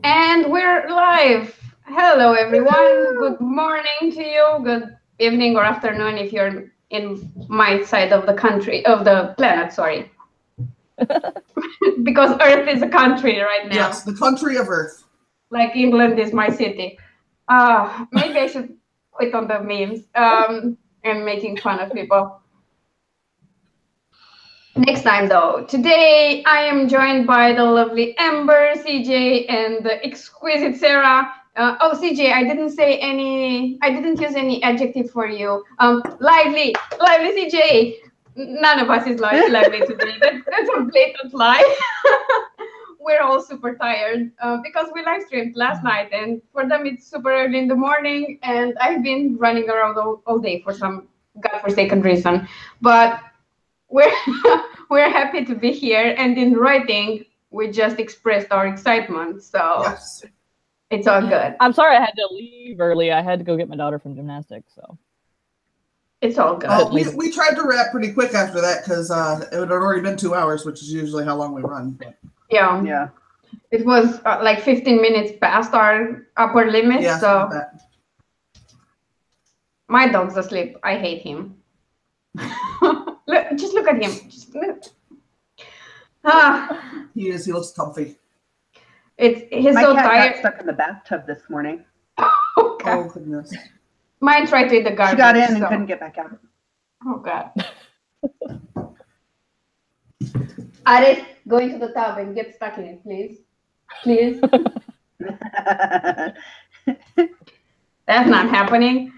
And we're live. Hello, everyone. Good morning to you. Good evening or afternoon if you're in my side of the country, of the planet, sorry. Because Earth is a country right now. Yes, the country of Earth. Like England is my city. Maybe I should quit on the memes and making fun of people. Next time, though. Today, I am joined by the lovely Amber, CJ, and the exquisite Sarah. CJ, I didn't use any adjective for you. Lively, CJ. None of us is lively today. That's a blatant lie. We're all super tired because we live streamed last night, and for them it's super early in the morning, and I've been running around all day for some godforsaken reason. But we're we're happy to be here, and in writing we just expressed our excitement, so Yes. it's all good. I'm sorry I had to leave early. I had to go get my daughter from gymnastics, so It's all good. We tried to wrap pretty quick after that because it had already been 2 hours, which is usually how long we run. But. Yeah. It was like 15 minutes past our upper limit, Yeah, so my dog's asleep. I hate him. Just look at him. He looks comfy. He's my so cat tired. got stuck in the bathtub this morning. Okay. Oh goodness. Mine tried to eat the garbage. She got in and couldn't get back out. Oh god. Aris, go into the tub and get stuck in it, please. Please. That's not happening,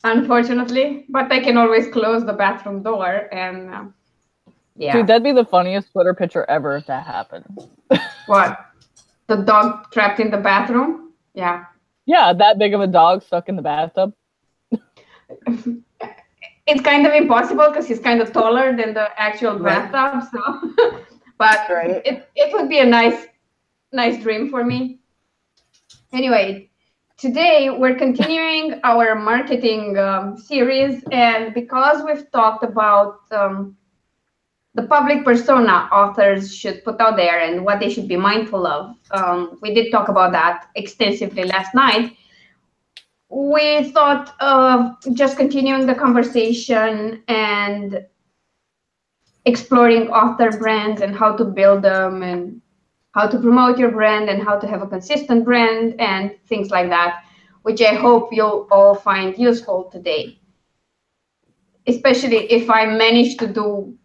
unfortunately. But I can always close the bathroom door and yeah. Dude, that'd be the funniest Twitter picture ever if that happened. What? The dog trapped in the bathroom? Yeah. Yeah, that big of a dog stuck in the bathtub. It's kind of impossible because he's kind of taller than the actual bathtub, so but Right. it would be a nice dream for me. Anyway, today we're continuing our marketing series, and because we've talked about the public persona authors should put out there and what they should be mindful of, we did talk about that extensively last night. We thought of just continuing the conversation and exploring author brands and how to build them and how to promote your brand and how to have a consistent brand and things like that, which I hope you'll all find useful today. Especially if I manage to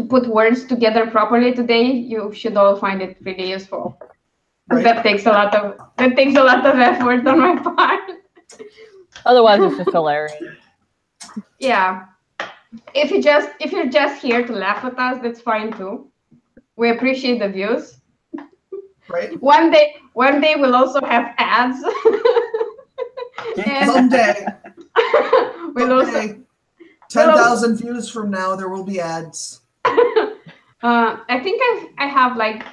put words together properly today, you should all find it really useful. Right. That takes a lot of effort on my part. Otherwise, it's just hilarious. Yeah. If you're just here to laugh at us, that's fine too. We appreciate the views. Right. One day we'll also have ads. Someday. We'll also 10,000 views from now, there will be ads. I think I have like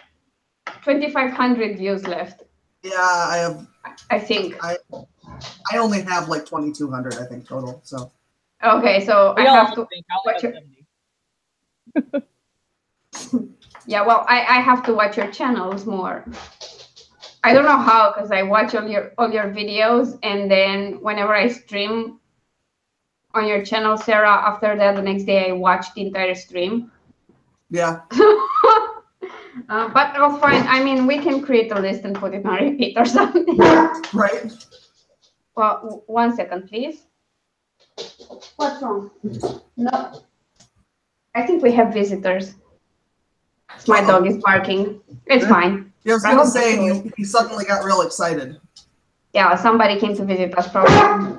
2,500 views left. Yeah, I have. I think I only have like 2,200, I think, total. So. Okay, so I have to watch your. Yeah, well, I have to watch your channels more. I don't know how, because I watch all your videos, and then whenever I stream on your channel, Sarah, after that, the next day I watch the entire stream. Yeah. But I'll find. I mean, we can create a list and put it on repeat or something. Right. Well, 1 second, please. What's wrong? No. I think we have visitors. My dog is barking. It's fine. Yeah, I was going to say, he suddenly got real excited. Yeah, somebody came to visit us probably.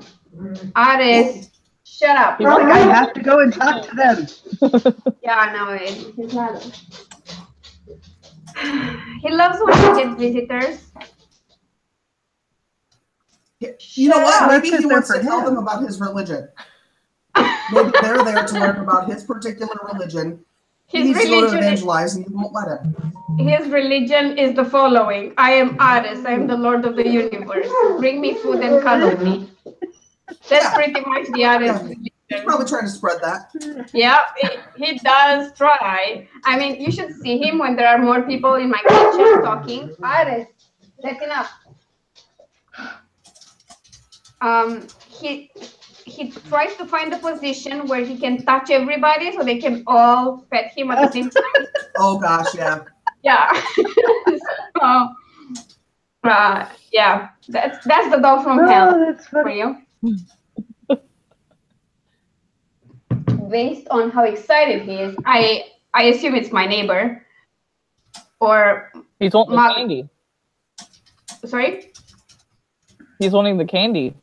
Aris, shut up. Like I have to go and talk to them. Yeah, no, he's not. He loves when we get visitors. You know what? Maybe he wants to tell them about his religion. Maybe they're there to learn about his particular religion. He needs to go to evangelize, and you won't let him. His religion is the following: I am Aris. I am the Lord of the universe. Bring me food and cuddle me. That's pretty much the Aris religion. He's probably trying to spread that. Yeah, he does try. I mean, you should see him when there are more people in my kitchen talking. Ares, that's enough. He tries to find a position where he can touch everybody so they can all pet him at the same time. Oh gosh, yeah. Yeah. So, yeah, that's the dog from hell That's for funny. you. Based on how excited he is, I assume it's my neighbor. Or he's wanting the candy. Sorry? He's wanting the candy.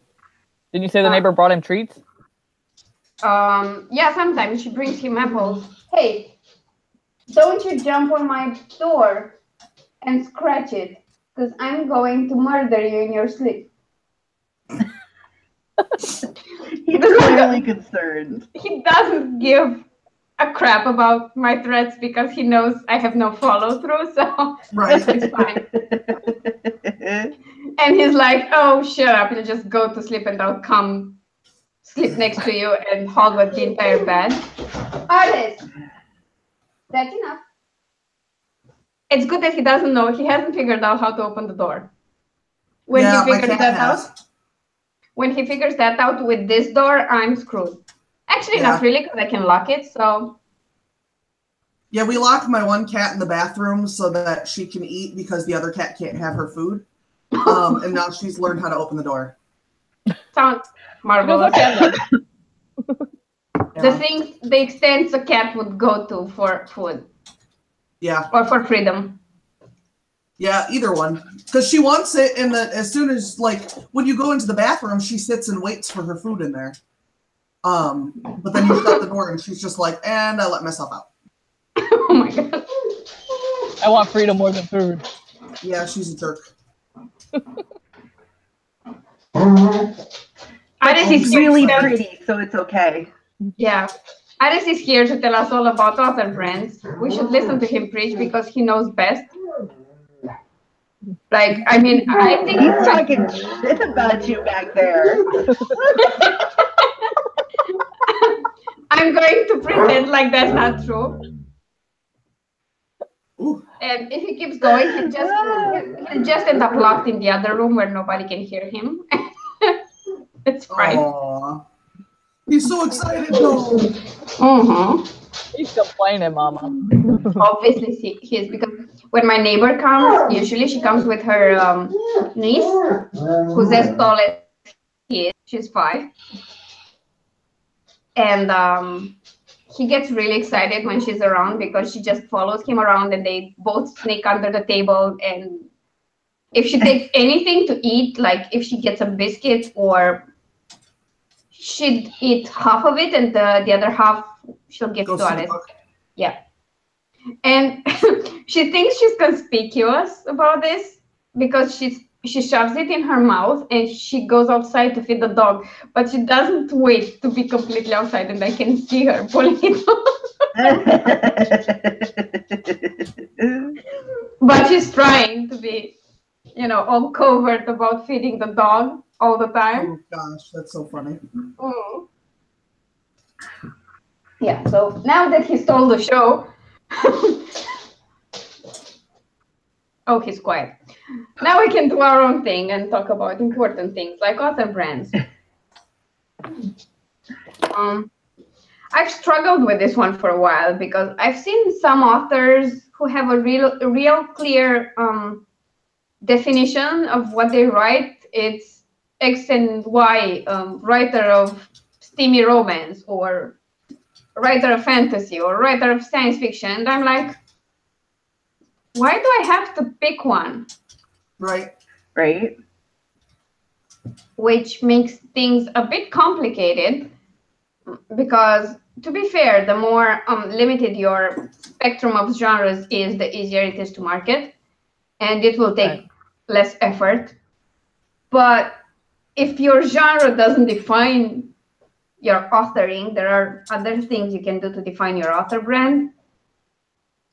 Didn't you say the neighbor brought him treats? Yeah, sometimes she brings him apples. Hey, don't you jump on my door and scratch it, because I'm going to murder you in your sleep. He's clearly concerned. He doesn't give a crap about my threats because he knows I have no follow through, so it's fine. And he's like, oh, shut up, you'll just go to sleep and I'll come sleep next to you and hog the entire bed. Ares, that's enough. It's good that he doesn't know. He hasn't figured out how to open the door. When he figures that out, with this door, I'm screwed. Actually, not really, because I can lock it, so. Yeah, we locked my one cat in the bathroom so that she can eat because the other cat can't have her food. And now she's learned how to open the door. Sounds marvelous. The extent a cat would go to for food. Yeah. Or for freedom. Yeah, either one. Because she wants it, and as soon as, like, when you go into the bathroom, she sits and waits for her food in there. But then you shut the door, and she's just like, and I let myself out. Oh my god. I want freedom more than food. Yeah, she's a jerk. Ares is really pretty, so it's okay. Yeah. Ares is here to tell us all about author brands. We should listen to him preach because he knows best. Like, I mean, I think he's talking shit about you back there. I'm going to pretend like that's not true. Ooh. And if he keeps going, he'll just end up locked in the other room where nobody can hear him. It's fine. Aww. He's so excited though. He's complaining, Mama. Obviously, he is, because when my neighbor comes, usually she comes with her niece, who's as tall as he is. She's 5. And he gets really excited when she's around because she just follows him around and they both sneak under the table. And if she takes anything to eat, like if she gets a biscuit, or she'd eat half of it and the other half she'll give to Alice. Yeah. And she thinks she's conspicuous about this because she shoves it in her mouth and she goes outside to feed the dog, but she doesn't wait to be completely outside and I can see her pulling it off. But she's trying to be, all covert about feeding the dog all the time. Oh gosh, that's so funny. Yeah, so now that he stole the show, oh, he's quiet. Now we can do our own thing and talk about important things like author brands. I've struggled with this one for a while because I've seen some authors who have a real clear definition of what they write. It's X and Y, writer of steamy romance, or writer of fantasy, or writer of science fiction. And I'm like, why do I have to pick one? Right. Which makes things a bit complicated because, to be fair, the more limited your spectrum of genres is, the easier it is to market. And it will take less effort. But if your genre doesn't define your authoring, there are other things you can do to define your author brand.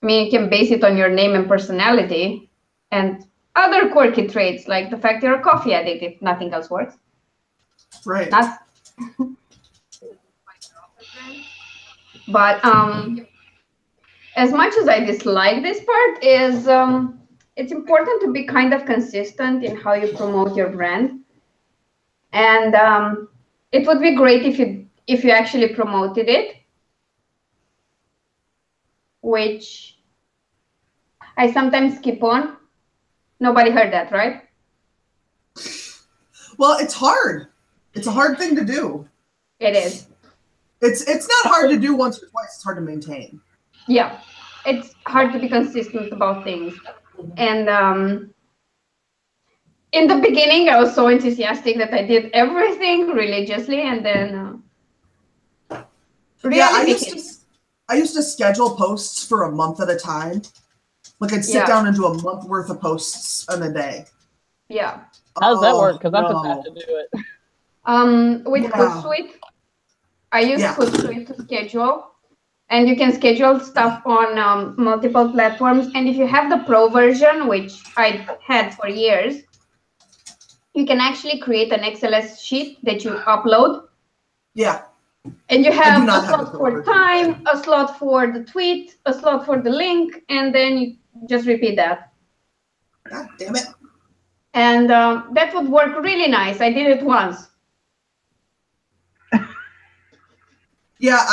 I mean, you can base it on your name and personality and other quirky traits, like the fact you're a coffee addict if nothing else works. Right. But as much as I dislike this part, is it's important to be kind of consistent in how you promote your brand, and it would be great if you actually promoted it, which I sometimes skip on. Nobody heard that, right? Well, it's hard. It's a hard thing to do. It is. It's not hard to do once or twice. It's hard to maintain. Yeah, it's hard to be consistent about things. And in the beginning, I was so enthusiastic that I did everything religiously, and then yeah, I used to schedule posts for a month at a time. Like I'd sit down and do a month worth of posts in a day. Yeah. How does that work? Because I'm just have to do it. With Hootsuite, I use Hootsuite to schedule, and you can schedule stuff on multiple platforms. And if you have the pro version, which I had for years, you can actually create an XLS sheet that you upload. Yeah. And you have a slot for time, a slot for the tweet, a slot for the link, and then you just repeat that. God damn it. And that would work really nice. I did it once. Yeah,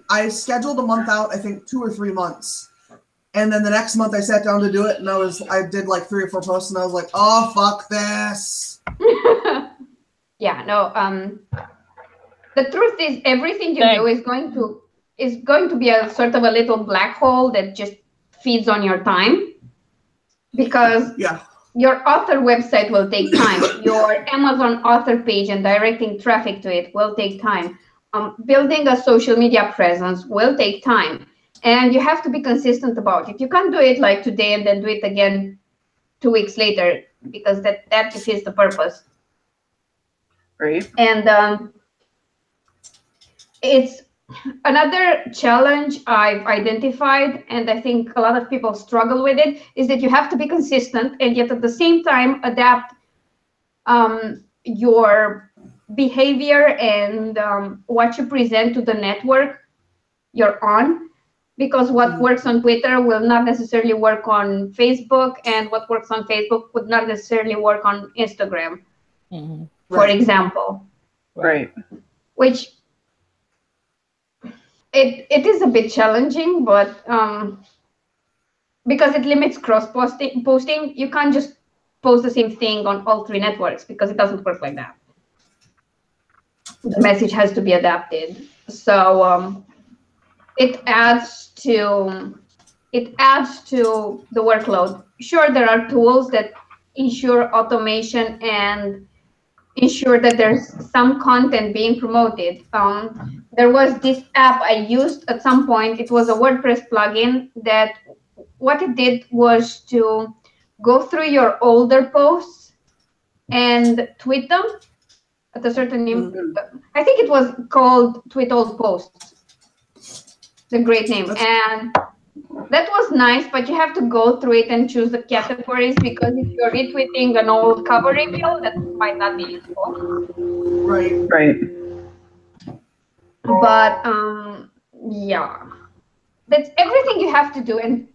I scheduled a month out, I think 2 or 3 months. And then the next month I sat down to do it, and I did like 3 or 4 posts, and I was like, oh, fuck this. Yeah, no, the truth is everything you do is going to be a sort of a little black hole that just feeds on your time, because your author website will take time. Your Amazon author page and directing traffic to it will take time. Building a social media presence will take time, and you have to be consistent about it. You can't do it like today and then do it again 2 weeks later, because that defeats the purpose. Right. And it's another challenge I've identified, and I think a lot of people struggle with it, is that you have to be consistent and yet at the same time adapt your behavior and what you present to the network you're on, because what works on Twitter will not necessarily work on Facebook, and what works on Facebook would not necessarily work on Instagram, for example. Right. Which it is a bit challenging, but because it limits posting, you can't just post the same thing on all 3 networks, because it doesn't work like that. The message has to be adapted. So it adds to the workload. Sure, there are tools that ensure automation and ensure that there's some content being promoted. There was this app I used at some point. It was a WordPress plugin that what it did was to go through your older posts and tweet them at a certain name. I think it was called Tweet Old Posts. The great name. And that was nice, but you have to go through it and choose the categories, because if you're retweeting an old cover review, that might not be useful. Right. Right. But yeah, that's everything you have to do. And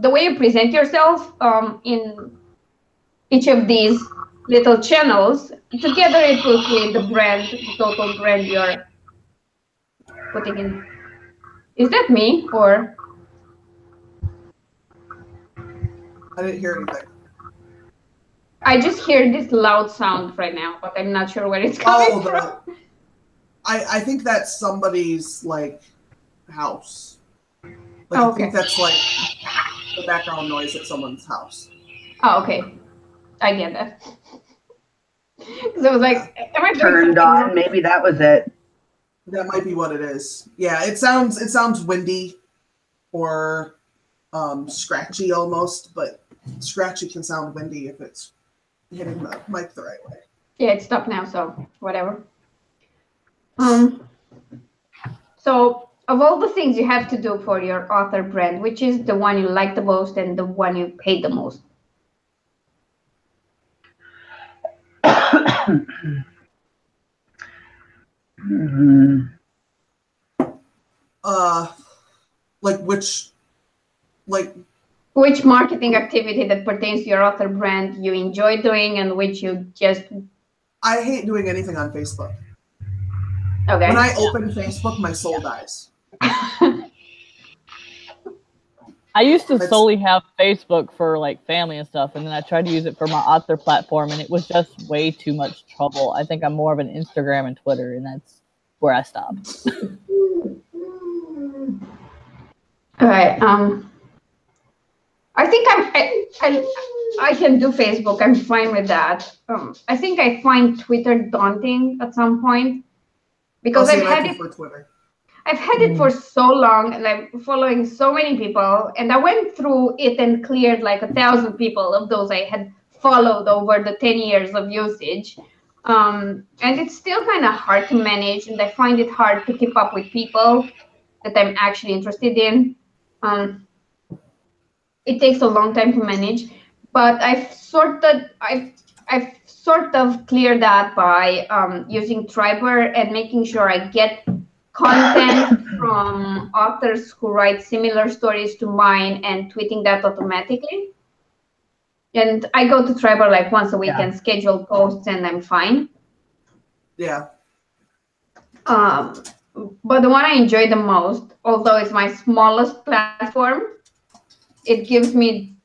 the way you present yourself in each of these little channels, together it will create the brand, the total brand you're putting in. Is that me, or? I didn't hear anything. I just hear this loud sound right now, but I'm not sure where it's coming from. I think that's somebody's like house. Like, Oh, I think that's like the background noise at someone's house. Oh, okay. I get that. So I was like, am I Turned on? Maybe that was it. That might be what it is. Yeah, it sounds windy or scratchy almost, but scratchy can sound windy if it's hitting the mic the right way. Yeah, it's stopped now, so whatever. So of all the things you have to do for your author brand, which is the one you like the most and the one you hate the most? like which marketing activity that pertains to your author brand you enjoy doing and which you just... I hate doing anything on Facebook. Okay. When I open Facebook, my soul dies. I used to solely have Facebook for like family and stuff, and then I tried to use it for my author platform, and it was just way too much trouble. I think I'm more of an Instagram and Twitter, and that's where I stopped. All right. I think I can do Facebook. I'm fine with that. I think I find Twitter daunting at some point because I've had it. Twitter. I've had it for so long, and I'm following so many people, and I went through it and cleared like 1,000 people of those I had followed over the 10 years of usage. And it's still kind of hard to manage, and I find it hard to keep up with people that I'm actually interested in. It takes a long time to manage, but I've sort of cleared that by using Triber and making sure I get content from authors who write similar stories to mine and tweeting that automatically. And I go to Triber like once a week and schedule posts, and I'm fine. Yeah. But the one I enjoy the most, although it's my smallest platform, it gives me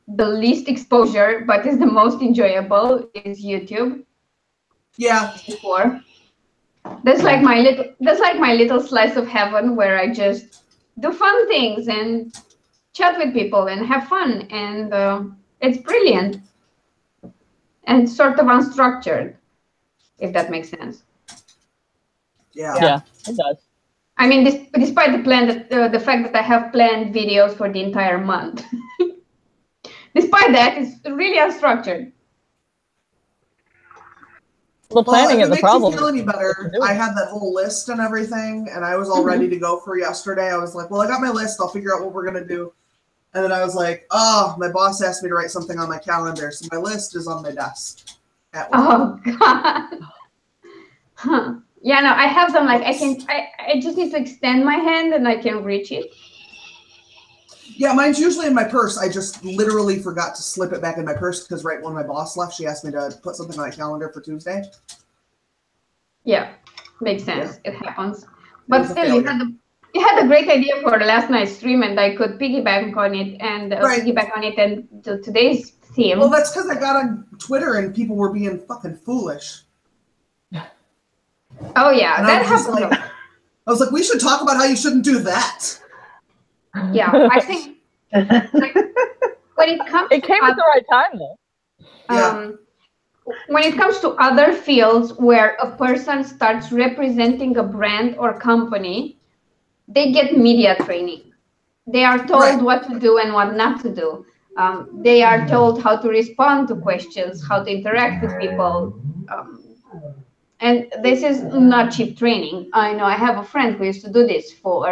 the least exposure, but is the most enjoyable, is YouTube. Yeah. That's like my little slice of heaven where I just do fun things and chat with people and have fun, and it's brilliant and sort of unstructured, if that makes sense. Yeah, it does. I mean, despite the fact that I have planned videos for the entire month, despite that, it's really unstructured. The planning is the problem. If it makes you feel any better, I had that whole list and everything, and I was all ready to go for yesterday. I was like, well, I got my list. I'll figure out what we're going to do. And then I was like, oh, my boss asked me to write something on my calendar, so my list is on my desk at work. Oh, God. Huh. Yeah, no, I have them. Like, I just need to extend my hand and I can reach it. Yeah, mine's usually in my purse. I just literally forgot to slip it back in my purse because right when my boss left, she asked me to put something on my calendar for Tuesday. Yeah, makes sense. Yeah. It happens. But still, you had a great idea for last night's stream, and I could piggyback on it and to today's theme. Well, that's because I got on Twitter and people were being fucking foolish. Oh yeah, and that happens. I was like, we should talk about how you shouldn't do that. Yeah, I think like, when it comes, it came at the right time though. Yeah. When it comes to other fields where a person starts representing a brand or company, they get media training. They are told what to do and what not to do. They are told how to respond to questions, how to interact with people. And this is not cheap training. I know I have a friend who used to do this for...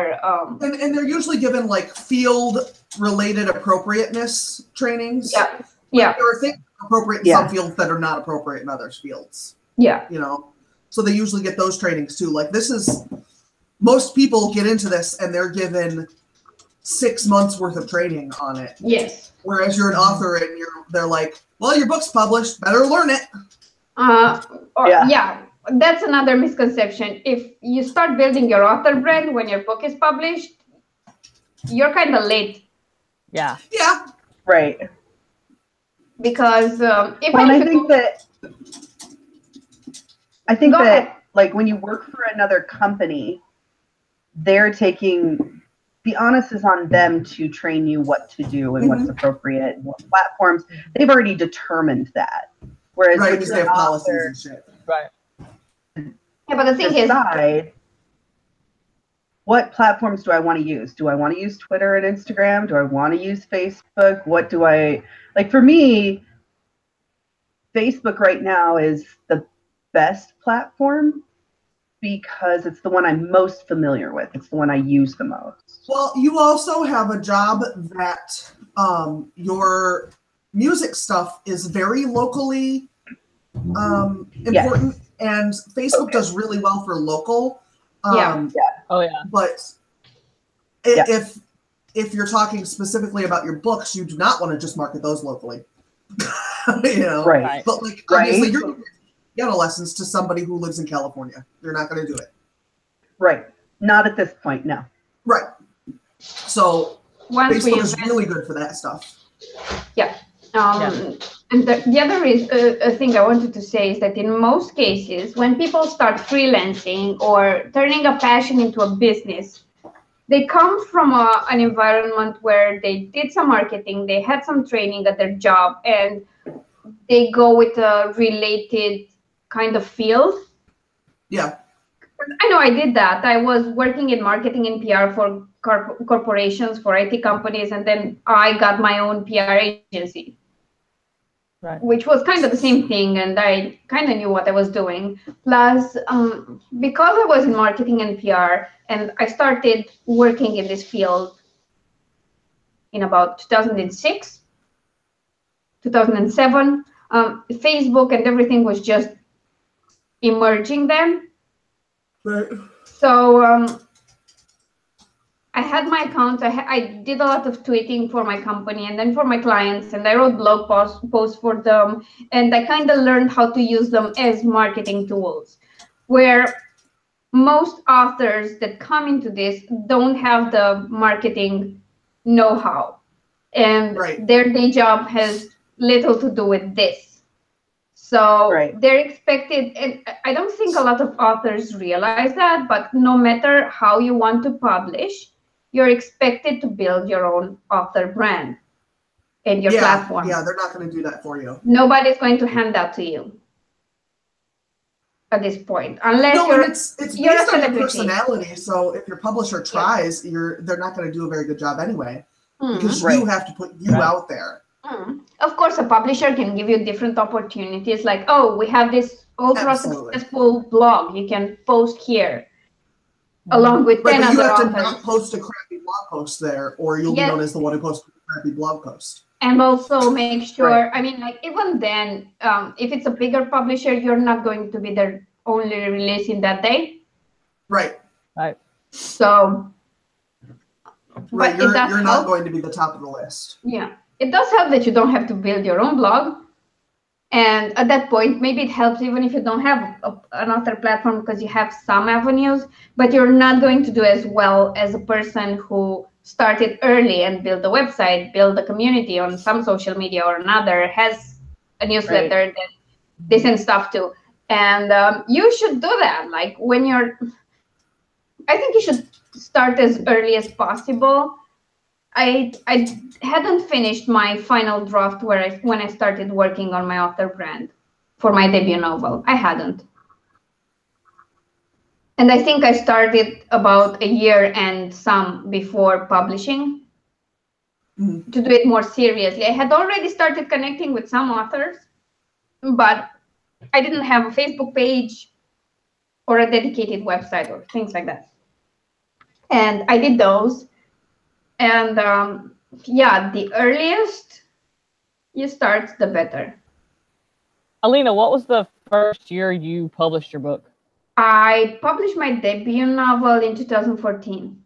And they're usually given like field-related appropriateness trainings. Yeah. Yeah. There are things appropriate in some fields that are not appropriate in other fields. Yeah. You know? So they usually get those trainings too. Like this is... Most people get into this and they're given 6 months worth of training on it. Yes. Whereas you're an author and they're like, well, your book's published, better learn it. Yeah. That's another misconception. If you start building your author brand when your book is published, you're kind of late. Yeah. Yeah. Right. Because I think that like when you work for another company, they're taking the onus is on them to train you what to do and what's appropriate and what platforms. They've already determined that. Whereas when because they have policies and shit. Right. Yeah, but the thing is, what platforms do I want to use? Do I want to use Twitter and Instagram? Do I want to use Facebook? What do I like? For me, Facebook right now is the best platform because it's the one I'm most familiar with. It's the one I use the most. Well, you also have a job that your music stuff is very locally important, and Facebook does really well for local. Oh yeah. But if you're talking specifically about your books, you do not want to just market those locally. You know, Right. But like obviously, you're giving piano lessons to somebody who lives in California. You're not going to do it. Right. Not at this point, no. Right. So Once Facebook is really good for that stuff. Yeah. And the other thing I wanted to say is that in most cases, when people start freelancing or turning a passion into a business, they come from an environment where they did some marketing, they had some training at their job, and they go with a related kind of field. Yeah. I know I did that. I was working in marketing and PR for corporations, for IT companies, and then I got my own PR agency. Right. Which was kind of the same thing, and I kind of knew what I was doing. Plus, because I was in marketing and PR, and I started working in this field in about 2006, 2007, Facebook and everything was just emerging then. Right. So I had my account. I did a lot of tweeting for my company and then for my clients, and I wrote blog posts for them, and I kind of learned how to use them as marketing tools, where most authors that come into this don't have the marketing know-how, and their day job has little to do with this. So they're expected, and I don't think a lot of authors realize that, but no matter how you want to publish, you're expected to build your own author brand and your platform. Yeah, they're not going to do that for you. Nobody's going to hand that to you at this point, unless it's based on your personality. So if your publisher tries, they're not going to do a very good job anyway, because you have to put you out there. Of course, a publisher can give you different opportunities, like, oh, we have this ultra successful blog you can post here. Along with 10 other you have authors. to not post a crappy blog post there, or you'll be known as the one who posted a crappy blog post. And also make sure, I mean, like, even then, if it's a bigger publisher, you're not going to be their only releasing that day. Right. So, but you're not going to be the top of the list. Yeah. It does help that you don't have to build your own blog. And at that point, maybe it helps even if you don't have an author platform, because you have some avenues, but you're not going to do as well as a person who started early and built a website, build a community on some social media or another, has a newsletter that they send stuff to. And you should do that. Like I think you should start as early as possible. I hadn't finished my final draft when I started working on my author brand for my debut novel. I hadn't. And I think I started about a year and some before publishing to do it more seriously. I had already started connecting with some authors, but I didn't have a Facebook page or a dedicated website or things like that. And I did those. And the earliest you start, the better. Alina, what was the first year you published your book? I published my debut novel in 2014.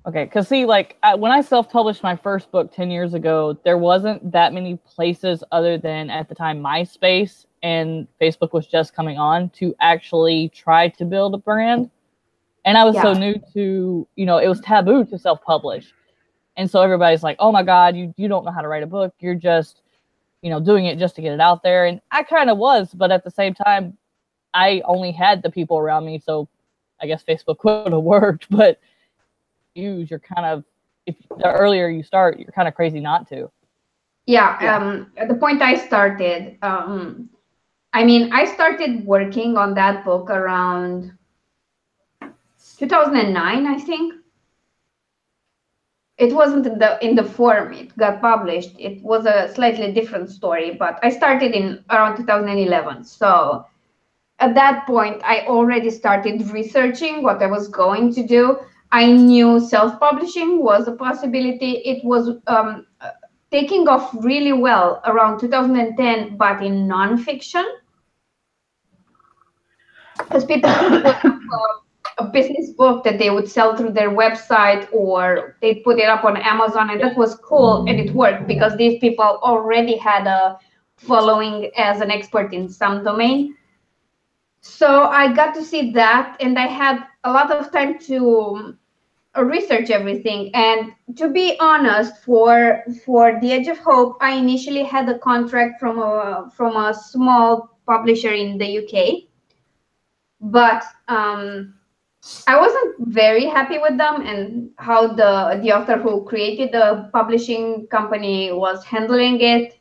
Okay, because see, like when I self-published my first book 10 years ago, there wasn't that many places other than at the time MySpace, and Facebook was just coming on to actually try to build a brand. And I was so new to, it was taboo to self-publish. And so everybody's like, oh my God, you don't know how to write a book. You're just, doing it just to get it out there. And I kind of was, but at the same time, I only had the people around me. So I guess Facebook would have worked, but you're kind of, if the earlier you start, you're kind of crazy not to. At the point I started, I started working on that book around 2009, I think. It wasn't in the form it got published. It was a slightly different story, but I started in around 2011. So at that point, I already started researching what I was going to do. I knew self-publishing was a possibility. It was taking off really well around 2010, but in nonfiction. Because people a business book that they would sell through their website, or they'd put it up on Amazon, and that was cool, and it worked because these people already had a following as an expert in some domain. So I got to see that, and I had a lot of time to research everything. And to be honest, for The Edge of Hope, I initially had a contract from a small publisher in the UK, but I wasn't very happy with them and how the author who created the publishing company was handling it.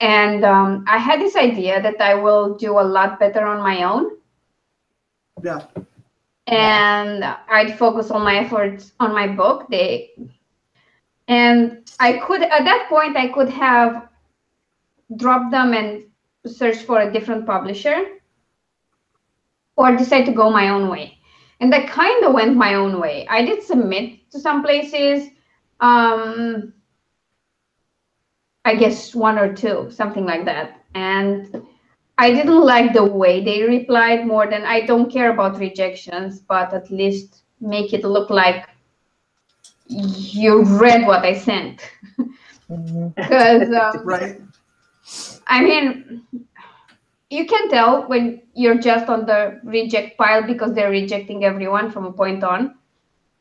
And I had this idea that I will do a lot better on my own. Yeah. And I'd focus all my efforts on my book. And I could, at that point, I could have dropped them and searched for a different publisher, or decide to go my own way. And I kind of went my own way. I did submit to some places, I guess 1 or 2, something like that. And I didn't like the way they replied more than, I don't care about rejections, but at least make it look like you read what I sent. Because, Right. I mean, you can tell when you're just on the reject pile because they're rejecting everyone from a point on.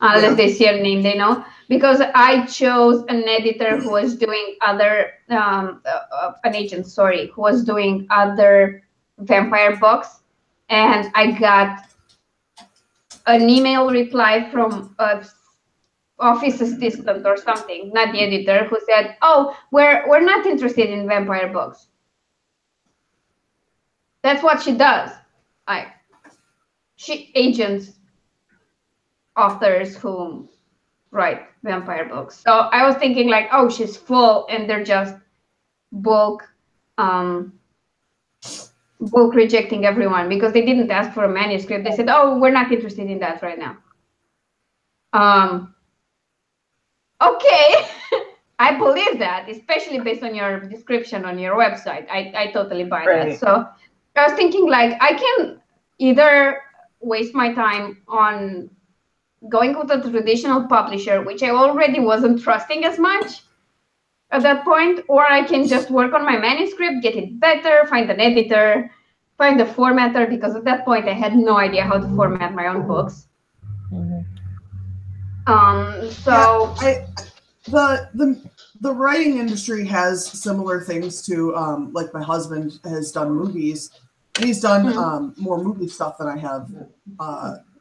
Unless they see a name they know. Because I chose an editor who was doing other, an agent, sorry, who was doing other vampire books. And I got an email reply from a office assistant or something, not the editor, who said, oh, we're not interested in vampire books. That's what she does. She agents authors who write vampire books. So I was thinking like, oh, she's full, and they're just bulk rejecting everyone because they didn't ask for a manuscript. They said, oh, we're not interested in that right now. Okay. I believe that, especially based on your description on your website. I totally buy that. So I was thinking like, I can either waste my time on going with a traditional publisher, which I already wasn't trusting as much at that point, or I can just work on my manuscript, get it better, find an editor, find a formatter, because at that point I had no idea how to format my own books. So the writing industry has similar things to like my husband has done movies, and he's done more movie stuff than I have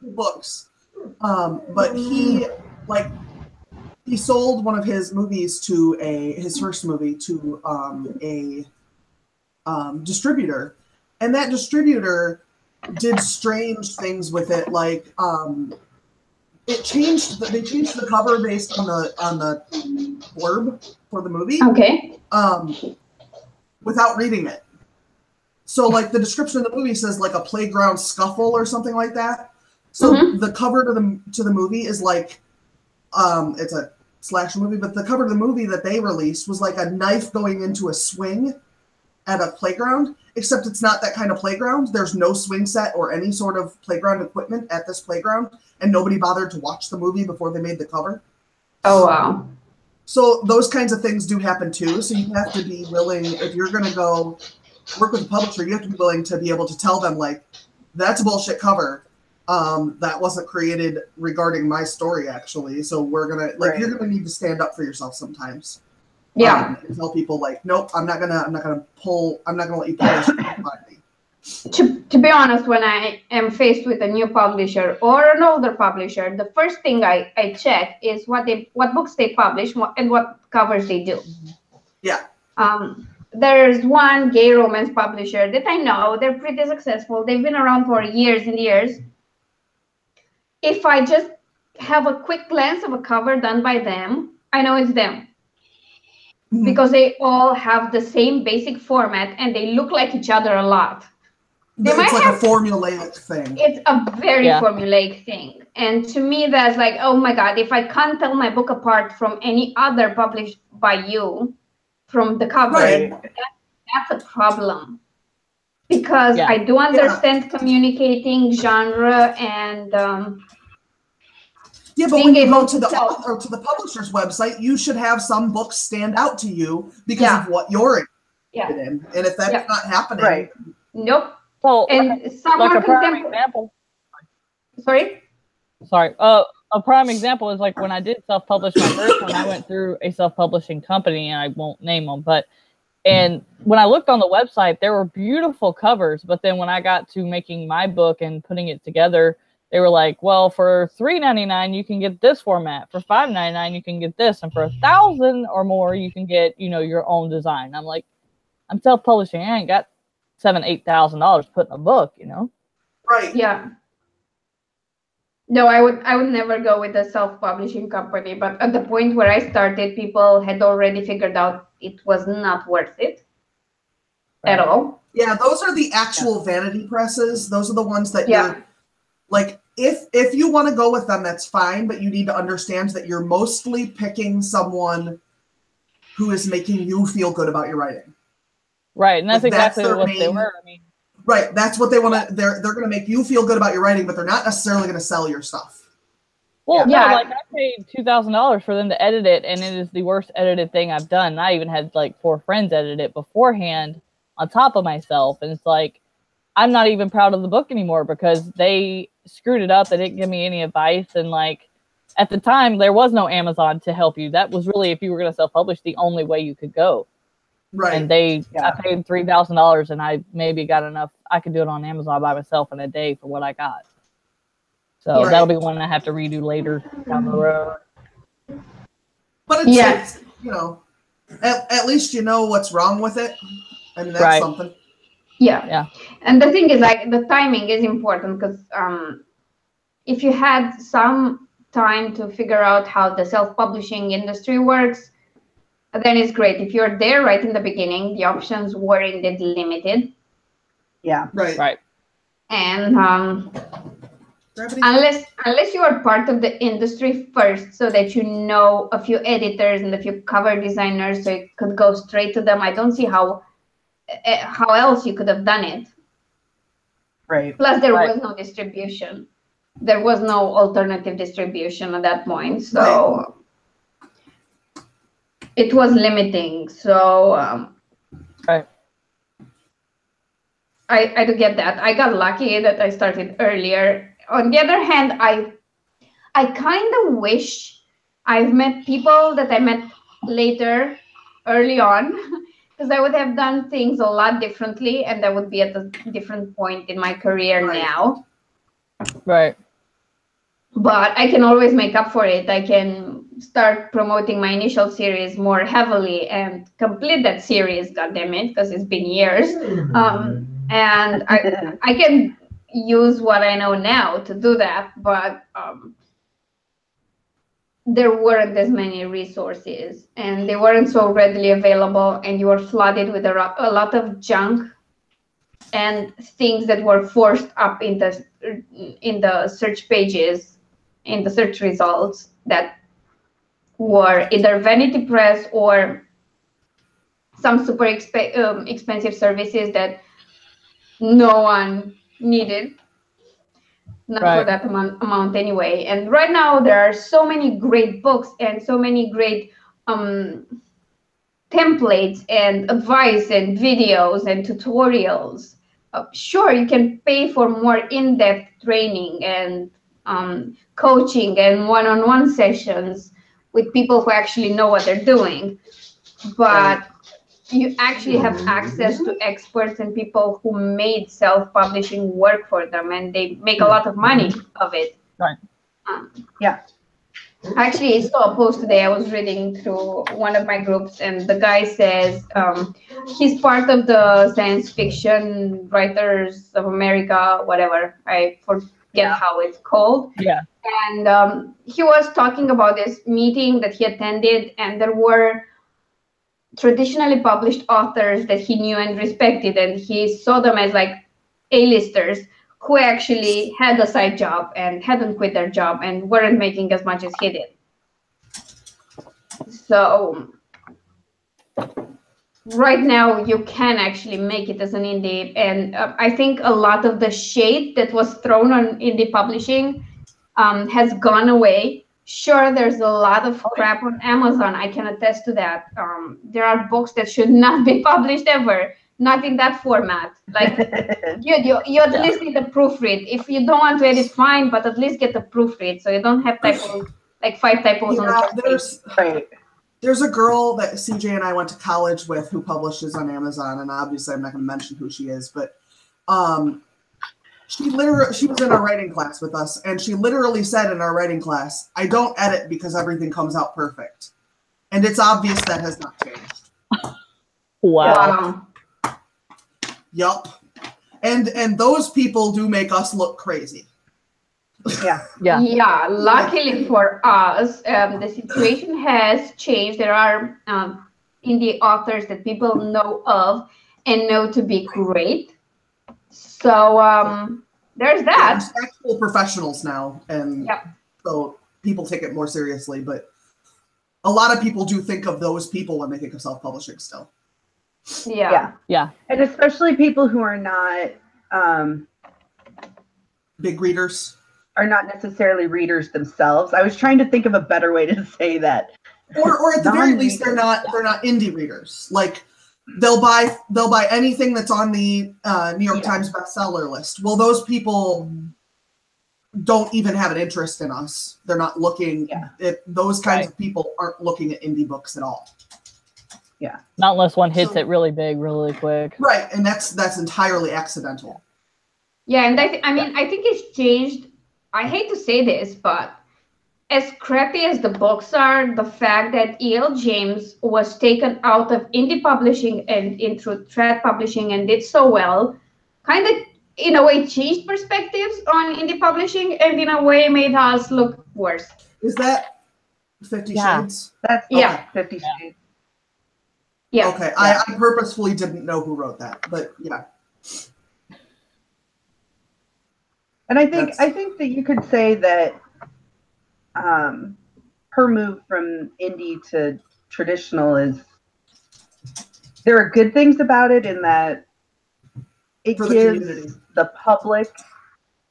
books. But he sold one of his movies to his first movie to a distributor, and that distributor did strange things with it, like they changed the cover based on the blurb for the movie. Okay. Without reading it. So like the description of the movie says like a playground scuffle or something like that. So the cover to the movie is like it's a slasher movie, but the cover of the movie that they released was like a knife going into a swing at a playground, except it's not that kind of playground. There's no swing set or any sort of playground equipment at this playground, and nobody bothered to watch the movie before they made the cover. Oh, wow. So those kinds of things do happen too. So you have to be willing, if you're going to go work with a publisher, you have to be willing to be able to tell them like, that's a bullshit cover. That wasn't created regarding my story, actually. So we're gonna you're gonna need to stand up for yourself sometimes. Yeah. And tell people like, nope, I'm not gonna let you pull this behind me. To be honest, when I am faced with a new publisher or an older publisher, the first thing I check is what books they publish and what covers they do. Yeah. There's one gay romance publisher that I know. They're pretty successful. They've been around for years and years. If I just have a quick glance of a cover done by them, I know it's them. Because they all have the same basic format and they look like each other a lot. It's like a formulaic thing. It's a very formulaic thing. And to me, that's like, oh my God, if I can't tell my book apart from any other published by you from the cover, that's a problem. because Yeah. I do understand communicating genre and Yeah, but being when you able go to the tell. author, to the publisher's website, you should have some books stand out to you because Yeah. of what you're Yeah. interested in. And if that's Yeah. not happening, Right. Nope. So, And some like are a prime contemporary. example. Sorry? Sorry. A prime example is like when I did self-publish my first one, I went through a self-publishing company, and I won't name them, and when I looked on the website, there were beautiful covers, but then when I got to making my book and putting it together, they were like, well, for $3.99 you can get this format, for $5.99 you can get this, and for $1,000 or more you can get, your own design. I'm like, I'm self-publishing. I ain't got $7,000-8,000 put in a book, right. Yeah. No, I would never go with a self-publishing company, but at the point where I started, people had already figured out it was not worth it at all. Yeah, those are the actual vanity presses. Those are the ones that you're like, if you want to go with them, that's fine, but you need to understand that you're mostly picking someone who is making you feel good about your writing. Right, and that's Like, exactly their what main- they were. I mean, right, that's what they want to. They're going to make you feel good about your writing, but they're not necessarily going to sell your stuff. well, Yeah. no, like I paid $2,000 for them to edit it, and it is the worst edited thing I've done. I even had like 4 friends edit it beforehand on top of myself, and it's like, I'm not even proud of the book anymore because they screwed it up. They didn't give me any advice, and like at the time there was no Amazon to help you. That was really, if you were going to self-publish, the only way you could go. Right. And I paid $3,000, and I maybe got enough. I could do it on Amazon by myself in a day for what I got. So that'll be one I have to redo later down the road. But it's at least you know what's wrong with it. I mean, that's something. Yeah. And the thing is, like, the timing is important because if you had some time to figure out how the self-publishing industry works, then it's great. If you're there right in the beginning, the options were indeed limited. Yeah. Right. And unless you are part of the industry first, so that you know a few editors and a few cover designers, so you could go straight to them, I don't see how else you could have done it. Right. Plus, there was no distribution. There was no alternative distribution at that point, so it was limiting. So I do get that. I got lucky that I started earlier. On the other hand, I kind of wish I've met people that I met later, early on, because I would have done things a lot differently, and I would be at a different point in my career now. Right. But I can always make up for it. I can start promoting my initial series more heavily and complete that series, goddammit, because it's been years. And I can use what I know now to do that, but there weren't as many resources, and they weren't so readily available, and you were flooded with a lot of junk and things that were forced up in the search pages, in the search results, that were either vanity press or some super expensive services that no one needed, not for that amount anyway. And right now there are so many great books and so many great templates and advice and videos and tutorials. Sure, you can pay for more in-depth training and coaching and one-on-one sessions with people who actually know what they're doing, but you actually have access to experts and people who made self-publishing work for them, and they make a lot of money of it. Right. Actually, I saw a post today. I was reading through one of my groups, and the guy says he's part of the Science Fiction Writers of America, whatever. I forget how it's called. Yeah. And he was talking about this meeting that he attended, and there were traditionally published authors that he knew and respected, and he saw them as like A-listers who actually had a side job and hadn't quit their job and weren't making as much as he did. So right now you can actually make it as an indie, and I think a lot of the shade that was thrown on indie publishing has gone away. Sure, there's a lot of crap on Amazon. I can attest to that. There are books that should not be published ever, not in that format. Like you at least need a proofread. If you don't want to edit, fine, but at least get a proofread so you don't have typos, like 5 typos on the first page. There's a girl that CJ and I went to college with who publishes on Amazon, and obviously I'm not going to mention who she is, but she was in our writing class with us, and she literally said in our writing class, "I don't edit because everything comes out perfect," and it's obvious that has not changed. Wow. Yup, and those people do make us look crazy. Yeah. Luckily for us, the situation has changed. There are indie authors that people know of and know to be great. So there's that. There's actual professionals now, and so people take it more seriously. But a lot of people do think of those people when they think of self-publishing still. Yeah. And especially people who are not big readers. Are not necessarily readers themselves. I was trying to think of a better way to say that. Or at the very least, they're not indie readers. Like they'll buy anything that's on the New York Times bestseller list. Well, those people don't even have an interest in us. They're not looking. Those kinds of people aren't looking at indie books at all. Yeah. Not unless one hits it really big, really quick. Right, and that's entirely accidental. Yeah, and I think it's changed. I hate to say this, but as crappy as the books are, the fact that E.L. James was taken out of indie publishing and into trad publishing and did so well, kind of, in a way, changed perspectives on indie publishing and in a way made us look worse. Is that 50 Shades? That's 50 Shades. Yeah. Okay, I purposefully didn't know who wrote that, but yeah. And I think that you could say that her move from indie to traditional there are good things about it in that it gives the public,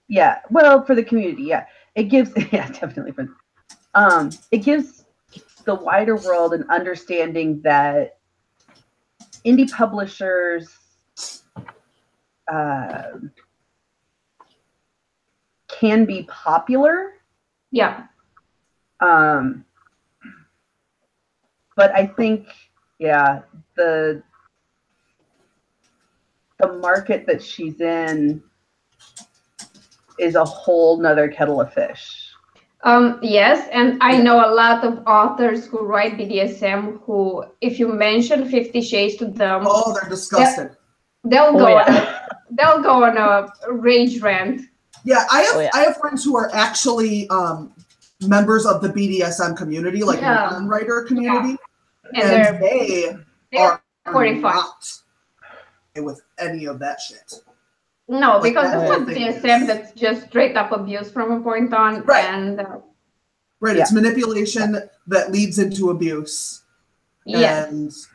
for the community, it gives, definitely, it gives the wider world an understanding that indie publishers can be popular. Yeah. But I think, the market that she's in is a whole nother kettle of fish. Yes, and I know a lot of authors who write BDSM who, if you mention 50 Shades to them, they're disgusted. They'll go on a rage rant. Yeah, I have friends who are actually members of the BDSM community, like non-writer community, and they are not with any of that shit. No, because it's not BDSM. That's just straight up abuse from a point on, and it's manipulation that leads into abuse. Yes.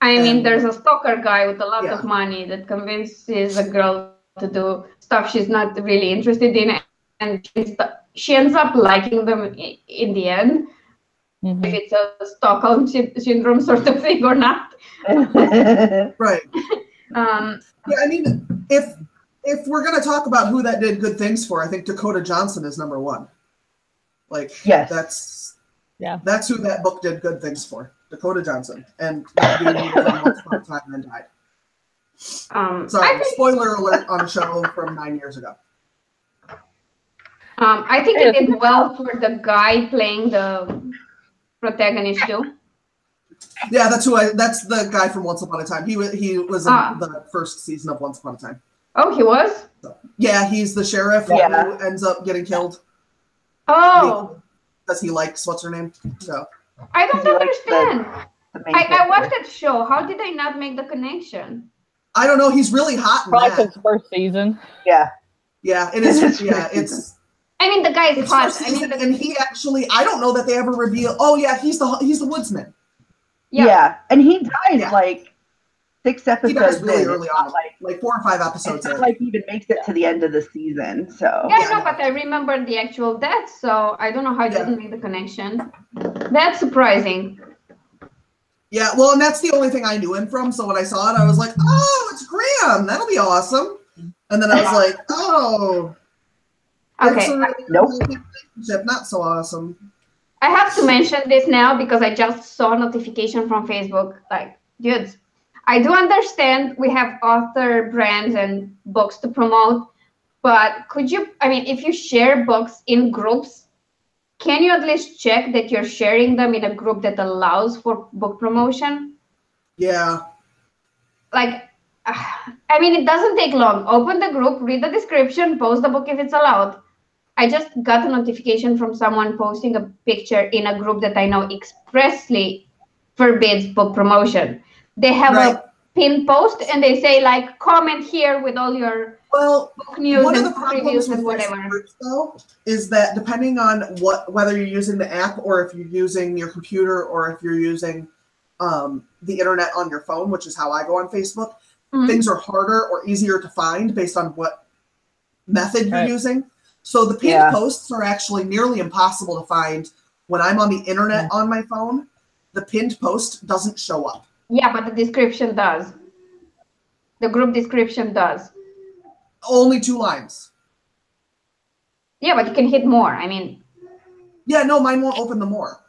And there's a stalker guy with a lot of money that convinces a girl to do stuff she's not really interested in, and she ends up liking them in the end. If it's a Stockholm syndrome sort of thing or not. Right. If we're gonna talk about who that did good things for, I think Dakota Johnson is number one. That's who that book did good things for. Dakota Johnson, and that dude once upon a time and died. Sorry, spoiler alert on a show from 9 years ago. I think it did well for the guy playing the protagonist too. Yeah, that's the guy from Once Upon a Time. He was in the first season of Once Upon a Time. Oh, he was? Yeah, he's the sheriff who ends up getting killed. Oh. Because he likes what's her name. So I don't understand. I watched that show. How did I not make the connection? I don't know. He's really hot in Probably that. his first season. Yeah, it is. Yeah, it's. I mean, the guy's hot. And he actually, I don't know that they ever reveal. Oh yeah, he's the woodsman. Yeah, and he died 6 He dies episodes really in. early on, like 4 or 5 episodes It's not in. like he even makes it to the end of the season. So Yeah, no, but I remember the actual death, so I don't know how I didn't make the connection. That's surprising. Yeah, well, and that's the only thing I knew him from. So when I saw it, I was like, "Oh, it's Graham. That'll be awesome." And then I was like, "Oh, Okay. Nope. relationship, not so awesome." I have to mention this now because I just saw a notification from Facebook. Like, dudes, I do understand we have author brands and books to promote, but could you, I mean, if you share books in groups, can you at least check that you're sharing them in a group that allows for book promotion? Yeah. Like, I mean, it doesn't take long. Open the group, read the description, post the book if it's allowed. I just got a notification from someone posting a picture in a group that I know expressly forbids book promotion. They have a pinned post and they say, like, comment here with all your book news one and of the problems previews and with whatever. groups, though, is that depending on whether you're using the app or if you're using your computer or if you're using the internet on your phone, which is how I go on Facebook, things are harder or easier to find based on what method you're using. So the pinned posts are actually nearly impossible to find when I'm on the internet on my phone. The pinned post doesn't show up. Yeah, but the description does. The group description does. Only 2 lines. Yeah, but you can hit more. I mean. Yeah, no, mine won't open the more.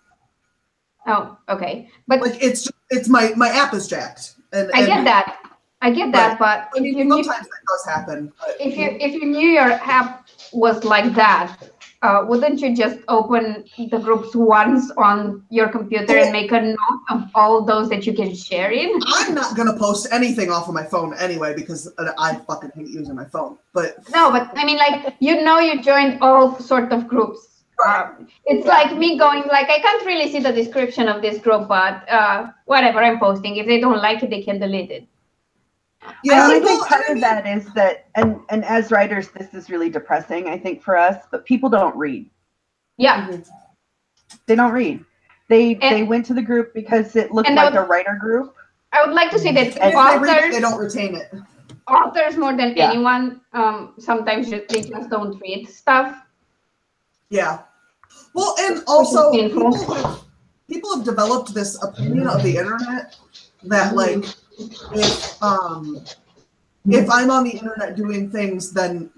Oh, okay. But like it's my app is jacked. And I get that. I get that, but I mean, sometimes that does happen. But, if you knew your app was like that, wouldn't you just open the groups once on your computer and make a note of all those that you can share in? I'm not gonna post anything off of my phone anyway because I fucking hate using my phone. But no, but I mean, like, you know, you joined all sort of groups. It's like me going, like, I can't really see the description of this group, but whatever I'm posting, if they don't like it, they can delete it. Yeah, I think part of that is that, and as writers, this is really depressing, I think, for us, but people don't read. Yeah. They don't read. They went to the group because it looked like a writer group. I would like to say that authors, they don't retain it. Authors, more than anyone, sometimes they just don't read stuff. Yeah. Well, and also people have developed this opinion of the internet that, like, if I'm on the internet doing things, then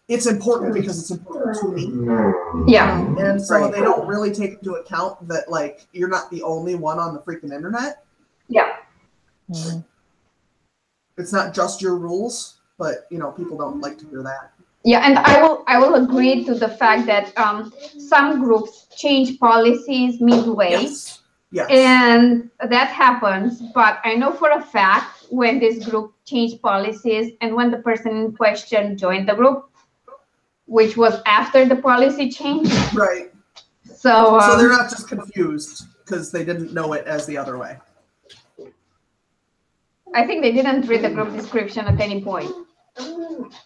it's important because it's important to me. Yeah. And so they don't really take into account that, like, you're not the only one on the freaking internet. Yeah. It's not just your rules, but, you know, people don't like to hear that. Yeah, and I will agree to the fact that some groups change policies midway. Yes. Yes. And that happens, but I know for a fact when this group changed policies and when the person in question joined the group, which was after the policy change. Right. So they're not just confused because they didn't know it as the other way. I think they didn't read the group description at any point.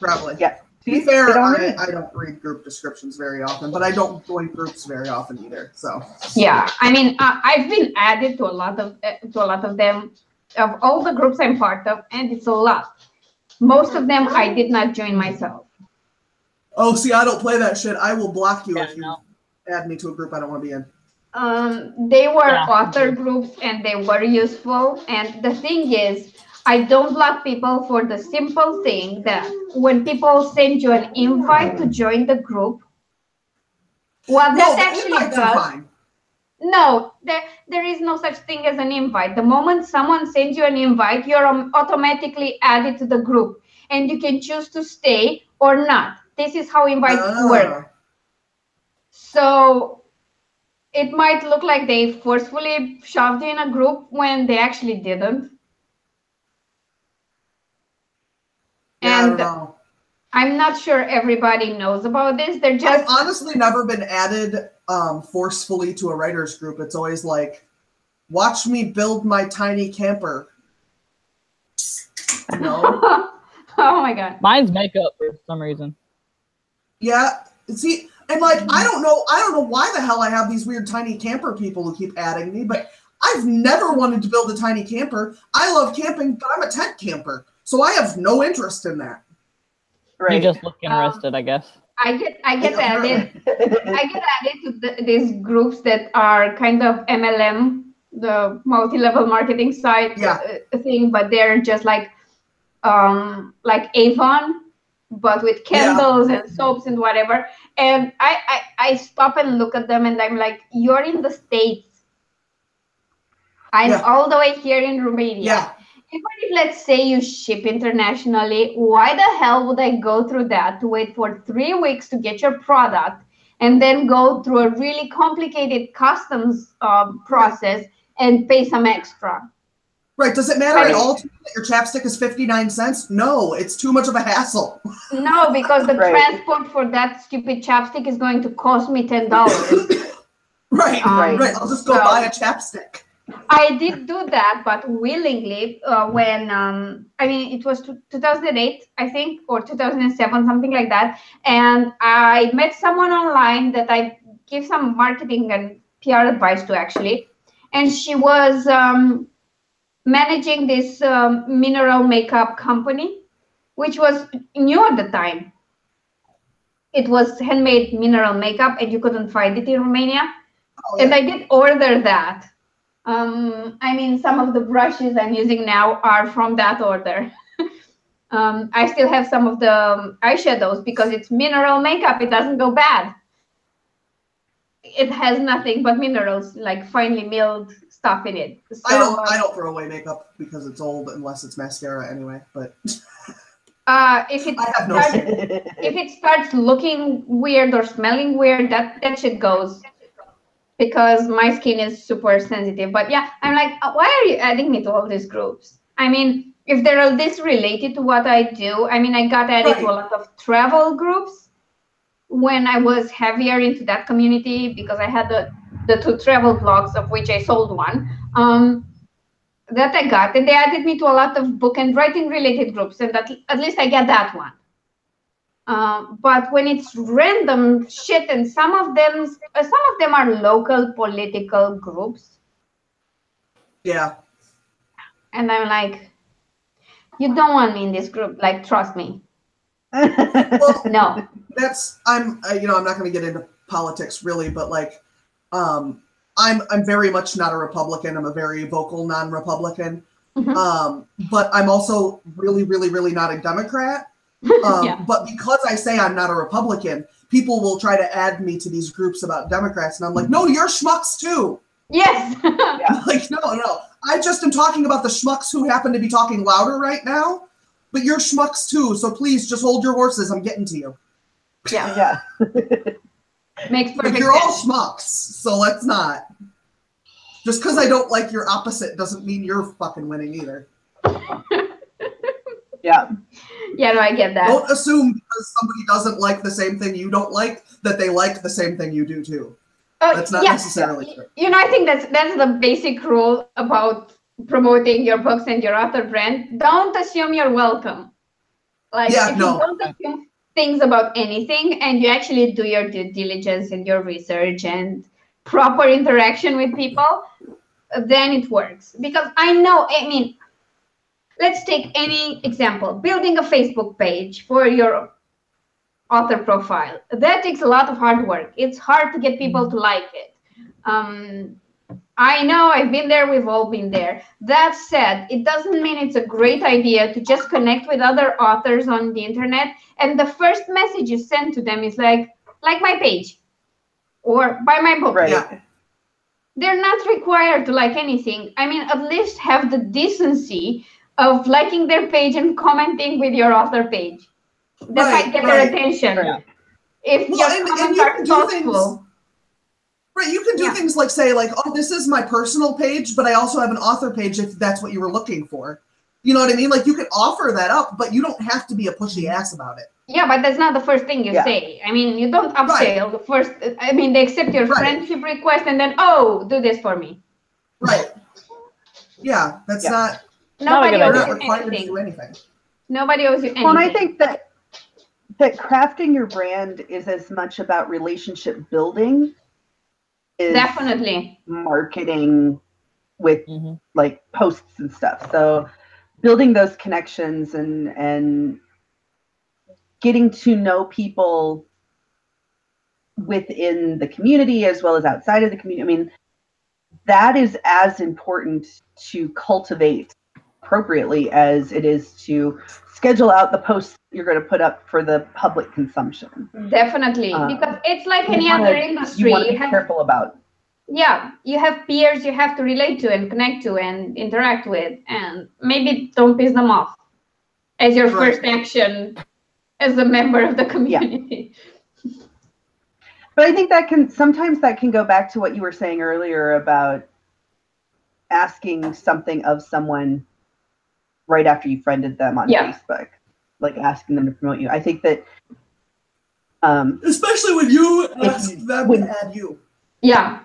Probably. Yeah. To be fair, I don't read group descriptions very often, but I don't join groups very often either. So yeah, I mean, I've been added to a lot of them, of all the groups I'm part of, and it's a lot. Most of them I did not join myself. Oh, see, I don't play that shit. I will block you if you add me to a group I don't want to be in. They were author groups and they were useful. And the thing is, I don't block people for the simple thing that when people send you an invite to join the group, what that actually does, no, there is no such thing as an invite. The moment someone sends you an invite, you're automatically added to the group and you can choose to stay or not. This is how invites work. So it might look like they forcefully shoved you in a group when they actually didn't. Yeah, and I don't know. I'm not sure everybody knows about this. They're just. I've honestly never been added forcefully to a writer's group. It's always like, watch me build my tiny camper. No. Oh my god. Mine's makeup for some reason. Yeah. See, and like I don't know why the hell I have these weird tiny camper people who keep adding me, but I've never wanted to build a tiny camper. I love camping, but I'm a tent camper, so I have no interest in that. Right. You just look interested, I guess. I get added to these groups that are kind of MLM, the multi-level marketing site thing, but they're just like Avon, but with candles and soaps and whatever. And I stop and look at them, and I'm like, you're in the States. I'm all the way here in Romania. Yeah. Even if, let's say, you ship internationally, why the hell would I go through that to wait for 3 weeks to get your product and then go through a really complicated customs process and pay some extra? Right. Does it matter at all to you that your chapstick is 59 cents? No, it's too much of a hassle. No, because the transport for that stupid chapstick is going to cost me $10. Right. I'll just go buy a chapstick. I did do that, but willingly when, it was 2008, I think, or 2007, something like that. And I met someone online that I give some marketing and PR advice to, actually. And she was managing this mineral makeup company, which was new at the time. It was handmade mineral makeup, and you couldn't find it in Romania. Oh, yeah. And I did order that. Some of the brushes I'm using now are from that order. I still have some of the eyeshadows because it's mineral makeup. It doesn't go bad. It has nothing but minerals, like finely milled stuff in it. So, I don't throw away makeup because it's old unless it's mascara anyway. But if it starts looking weird or smelling weird, that shit goes. Because my skin is super sensitive. But yeah, I'm like, why are you adding me to all these groups? I mean, if they're all this related to what I do, I got added to a lot of travel groups when I was heavier into that community because I had the 2 travel blogs, of which I sold one, that I got. And they added me to a lot of book and writing related groups. And at least I get that one. But when it's random shit, and some of them are local political groups. Yeah. And I'm like, you don't want me in this group. Like, trust me. Well, no. I'm not going to get into politics really, but like, I'm very much not a Republican. I'm a very vocal non-Republican. Mm-hmm. But I'm also really, really, really not a Democrat. But because I say I'm not a Republican, people will try to add me to these groups about Democrats, and I'm like, no, you're schmucks too. Yes. Like, no. I just am talking about the schmucks who happen to be talking louder right now, but you're schmucks too, so please just hold your horses. I'm getting to you. Yeah. Makes perfect sense. You're all schmucks, so let's not. Just because I don't like your opposite doesn't mean you're fucking winning either. Yeah. Yeah, no, I get that. Don't assume because somebody doesn't like the same thing you don't like that they like the same thing you do too. That's not necessarily true. I think that's the basic rule about promoting your books and your author brand. Don't assume you're welcome. Like, if you don't assume things about anything and you actually do your due diligence and your research and proper interaction with people, then it works. Because let's take any example. Building a Facebook page for your author profile. That takes a lot of hard work. It's hard to get people to like it. I know, I've been there, we've all been there. That said, it doesn't mean it's a great idea to just connect with other authors on the internet and the first message you send to them is like my page or buy my book. Right. Yeah. They're not required to like anything. At least have the decency of liking their page and commenting with your author page. That might get their attention. Right. If your comments are thoughtful. Right, you can do things like say, like, oh, this is my personal page, but I also have an author page if that's what you were looking for. You know what I mean? Like, you can offer that up, but you don't have to be a pushy ass about it. Yeah, but that's not the first thing you say. You don't upsell the first. They accept your friendship request and then, do this for me. Right. Yeah, that's not. Nobody owes you required to do anything. Nobody owes you anything. Well, and I think that crafting your brand is as much about relationship building. Definitely. Marketing with like posts and stuff. So building those connections and getting to know people within the community as well as outside of the community. I mean, that is as important to cultivate appropriately as it is to schedule out the posts you're going to put up for the public consumption. Definitely, because it's like any other industry. You want to be careful about. Yeah, you have peers you have to relate to and connect to and interact with, and maybe don't piss them off as your first action as a member of the community. Yeah. But I think that sometimes go back to what you were saying earlier about asking something of someone right after you friended them on Facebook, like asking them to promote you. I think that especially when you ask them to add you. Yeah.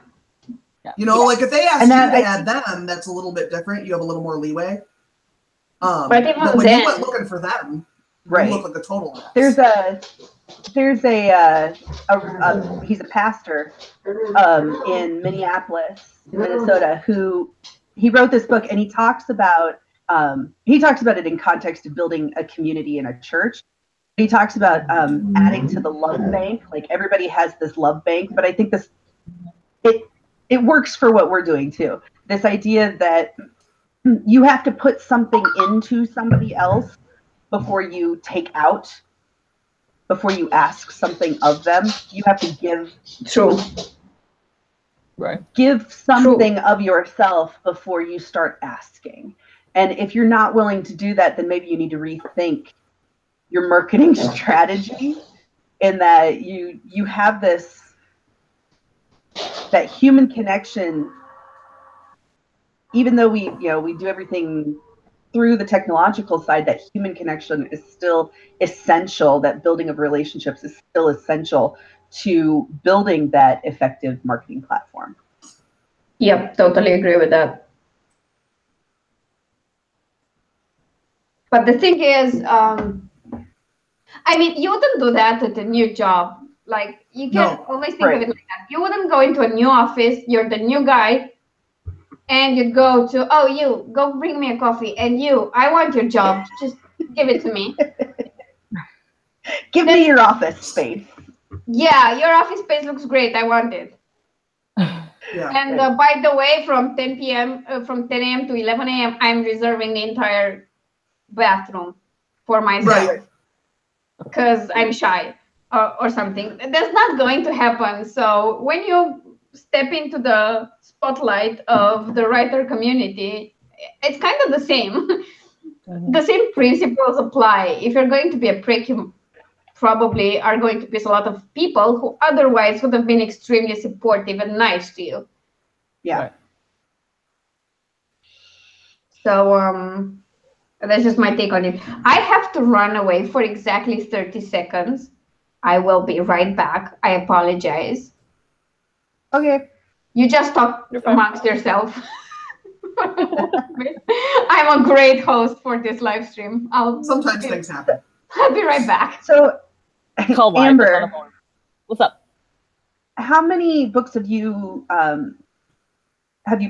You know, like if they ask you to add them, that's a little bit different. You have a little more leeway. But when you went looking for them, you look like a total mess. There's a he's a pastor in Minneapolis, Minnesota, who he wrote this book, and he talks about it in context of building a community in a church. He talks about adding to the love bank. Like everybody has this love bank, but I think it works for what we're doing too. This idea that you have to put something into somebody else before you take out, before you ask something of them. You have to give. True. Right. Give something of yourself before you start asking. And if you're not willing to do that, then maybe you need to rethink your marketing strategy, in that you have that human connection. Even though we do everything through the technological side, that human connection is still essential. That building of relationships is still essential to building that effective marketing platform. Yep, totally agree with that. But the thing is, I mean, you wouldn't do that at a new job. Like, you can't always think of it like that. You wouldn't go into a new office, you're the new guy, and you'd go to, oh, you, go bring me a coffee. And you, I want your job. Just give it to me. Give me your office space. Yeah, your office space looks great. I want it. And by the way, from 10 a.m. to 11 a.m., I'm reserving the entire bathroom for myself because I'm shy or something. That's not going to happen. So when you step into the spotlight of the writer community, it's kind of the same. The same principles apply. If you're going to be a prick, you probably are going to piss a lot of people who otherwise would have been extremely supportive and nice to you. Yeah. Right. So that's just my take on it. I have to run away for exactly 30 seconds. I will be right back. I apologize. Okay. You just talk amongst yourself. I'm a great host for this live stream. Sometimes things happen. I'll be right back. So, Amber, what's up? How many books have you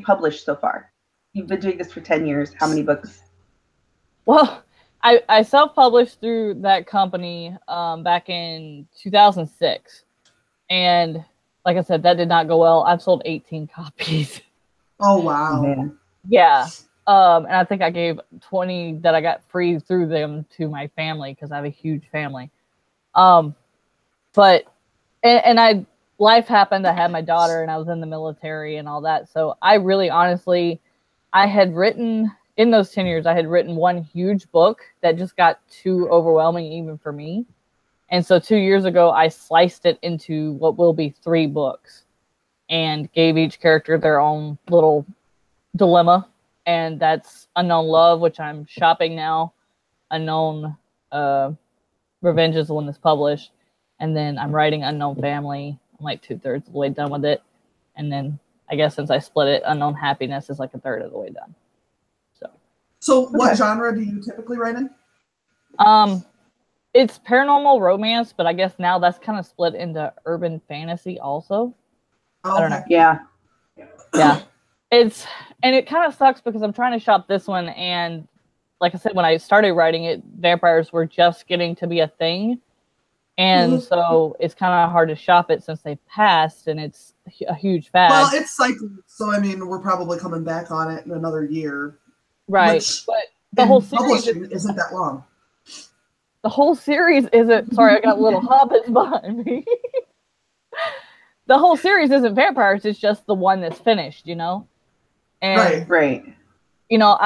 published so far? You've been doing this for 10 years. How many books? Well, I self-published through that company back in 2006. And like I said, that did not go well. I've sold 18 copies. Oh, wow. Man. Yeah. And I think I gave 20 that I got free through them to my family because I have a huge family. But life happened. I had my daughter and I was in the military and all that. So I really honestly, I had written in those 10 years, I had written one huge book that just got too overwhelming even for me. And so 2 years ago, I sliced it into what will be 3 books and gave each character their own little dilemma. And that's Unknown Love, which I'm shopping now. Unknown Revenge is the one that's published. And then I'm writing Unknown Family. I'm like 2/3 of the way done with it. And then I guess since I split it, Unknown Happiness is like 1/3 of the way done. So what genre do you typically write in? It's paranormal romance, but I guess now that's kind of split into urban fantasy also. Oh, I don't know. Yeah. Yeah. And it kind of sucks because I'm trying to shop this one, and like I said, when I started writing it, vampires were just getting to be a thing. And so it's kind of hard to shop it since they passed, and it's a huge fad. Well, it's cycling, so I mean, we're probably coming back on it in another year. Right. But the whole series isn't that long. The whole series isn't. Sorry, I got little hobbits behind me. The whole series isn't vampires. It's just the one that's finished, you know. And, right. You know,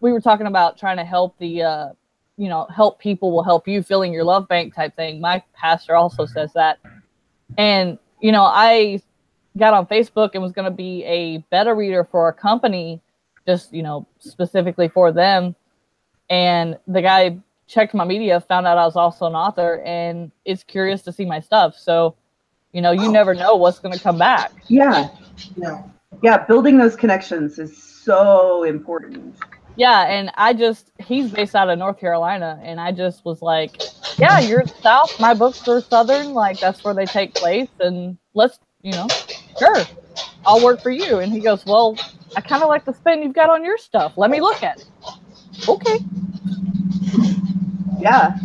we were talking about trying to help the, you know, help people will help you, filling your love bank type thing. My pastor also says that. And, you know, I got on Facebook and was going to be a beta reader for a company, just, you know, specifically for them. And the guy checked my media, found out I was also an author, and is curious to see my stuff. So, you know, you never know what's going to come back. Yeah. Building those connections is so important. Yeah, and he's based out of North Carolina, and I just was like, yeah, you're South, my books are Southern, like, that's where they take place, and let's, you know, sure, I'll work for you. And he goes, well, I kind of like the spin you've got on your stuff. Let me look at it. Okay. Yeah.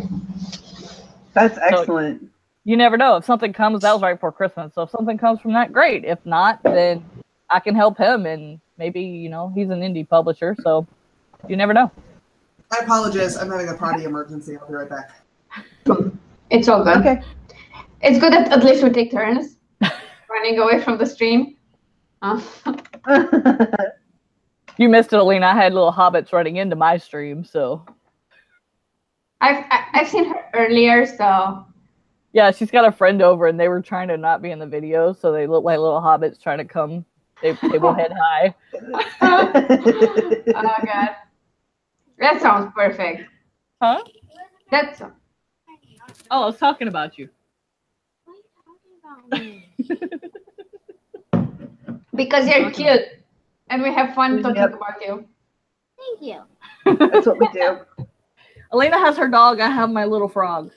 That's excellent. So, you never know. If something comes, that was right before Christmas, so if something comes from that, great. If not, then I can help him, and maybe, you know, he's an indie publisher, so you never know. I apologize. I'm having a potty emergency. I'll be right back. It's all good. Okay. It's good that at least we take turns running away from the stream. You missed it, Alina. I had little hobbits running into my stream, so. I've seen her earlier, so. Yeah, she's got a friend over, and they were trying to not be in the video, so they look like little hobbits trying to come. They will head high. Oh, God. That sounds perfect. Huh? That's. Oh, I was talking about you. Why are you talking about me? Because you're cute, and we have fun talking about you. Thank you. That's what we do. Alina has her dog. I have my little frog.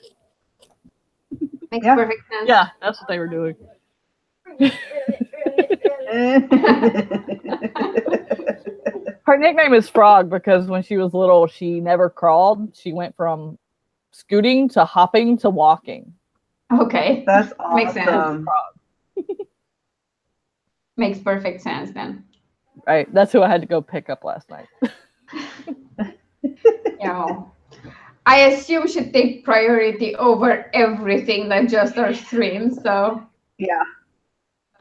Makes perfect sense. Yeah, that's what they were doing. Her nickname is Frog because when she was little, she never crawled. She went from scooting to hopping to walking. Okay. That's awesome. Makes sense. Makes perfect sense then. Right. That's who I had to go pick up last night. You know, I assume should take priority over everything than just our stream. So yeah,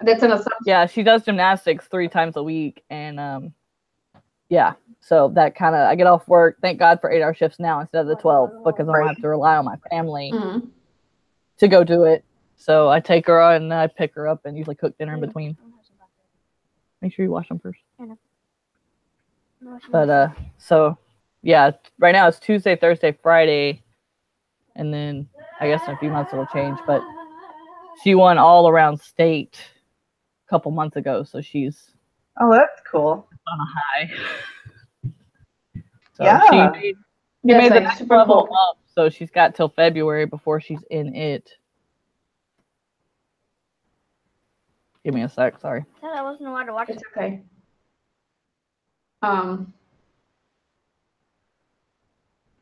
that's an assumption. Yeah, she does gymnastics 3 times a week, and yeah, so that kind of I get off work. Thank God for 8-hour shifts now instead of the 12 because I don't have to rely on my family to go do it. So I take her and I pick her up and usually cook dinner in between. Make sure you wash them first. But so yeah, right now it's Tuesday, Thursday, Friday, and then I guess in a few months it'll change. But she won all around state a couple months ago, so she's that's cool. on a high. So Yeah, she made the next level cool. up, so she's got till February before she's in it. Give me a sec, sorry. I thought I wasn't allowed to watch It's it. okay.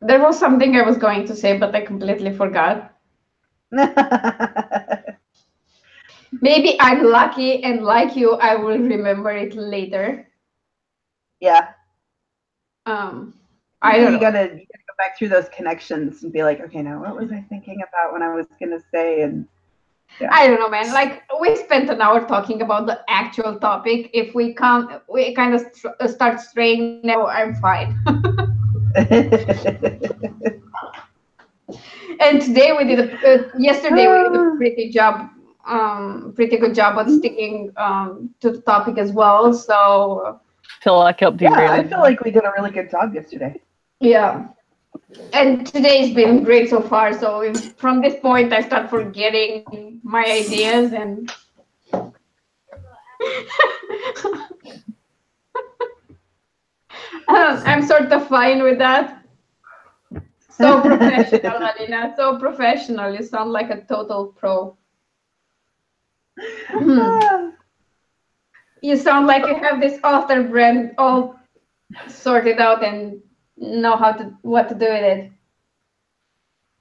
There was something I was going to say, but I completely forgot. Maybe I'm lucky, and like you, I will remember it later. Yeah. I don't know. You gotta go back through those connections and be like, okay, now what was I thinking about when I was gonna say? And yeah. I don't know, man. Like we spent an hour talking about the actual topic. If we kind of start straying now, I'm fine. And today we did yesterday we did a pretty good job at sticking to the topic as well. So Till I kept derailing. I feel like we did a really good job yesterday. yeah, and today's been great so far. So from this point, I start forgetting my ideas and. I'm sort of fine with that. So professional, Alina. So professional. You sound like a total pro. You sound like you have this author brand all sorted out and know what to do with it.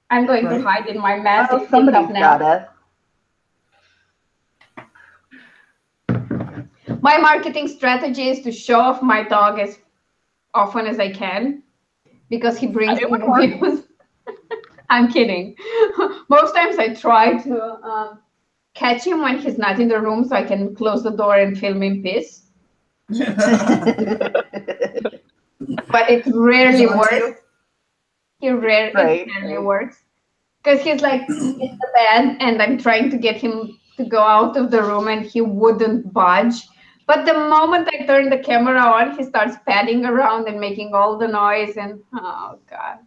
I'm going to hide in my massive Well, somebody's now. gotta. My marketing strategy is to show off my dog as often as I can because he brings me views. I'm kidding. Most times I try to catch him when he's not in the room so I can close the door and film in peace. But it rarely works. It rarely works. Because he's like in the bed and I'm trying to get him to go out of the room and he wouldn't budge. But the moment I turn the camera on, he starts padding around and making all the noise and oh god.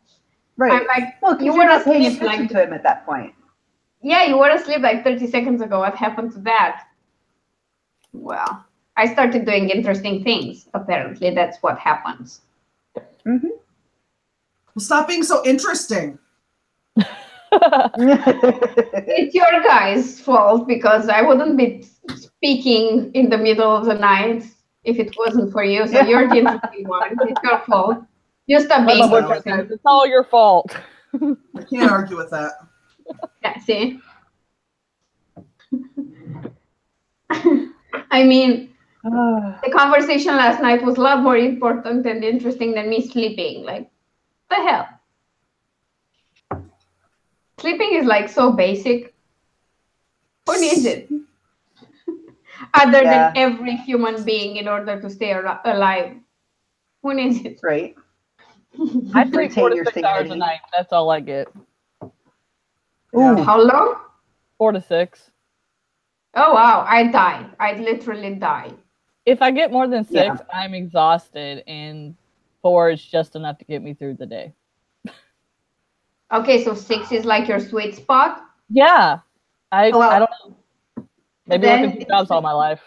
Right. I'm like, well, because you're not paying attention to him at that point. Yeah, you were asleep like 30 seconds ago. What happened to that? Well, I started doing interesting things. Apparently, that's what happens. Mm-hmm. Well, stop being so interesting. It's your guys' fault because I wouldn't be speaking in the middle of the night if it wasn't for you. So you're the interesting one. It's your fault. You stop being interesting. It's all your fault. I can't argue with that. Yeah, see? I mean, the conversation last night was a lot more important and interesting than me sleeping. Like, the hell? Sleeping is like so basic. Who needs it? Other than every human being in order to stay alive. Who needs it? Right. I sleep 4 to 6 hours a night. That's all I get. Ooh. How long? 4 to 6. Oh, wow. I die. I literally die. If I get more than 6, I'm exhausted, and 4 is just enough to get me through the day. Okay, so 6 is like your sweet spot? Yeah. I don't know. Maybe working 2 jobs all my life.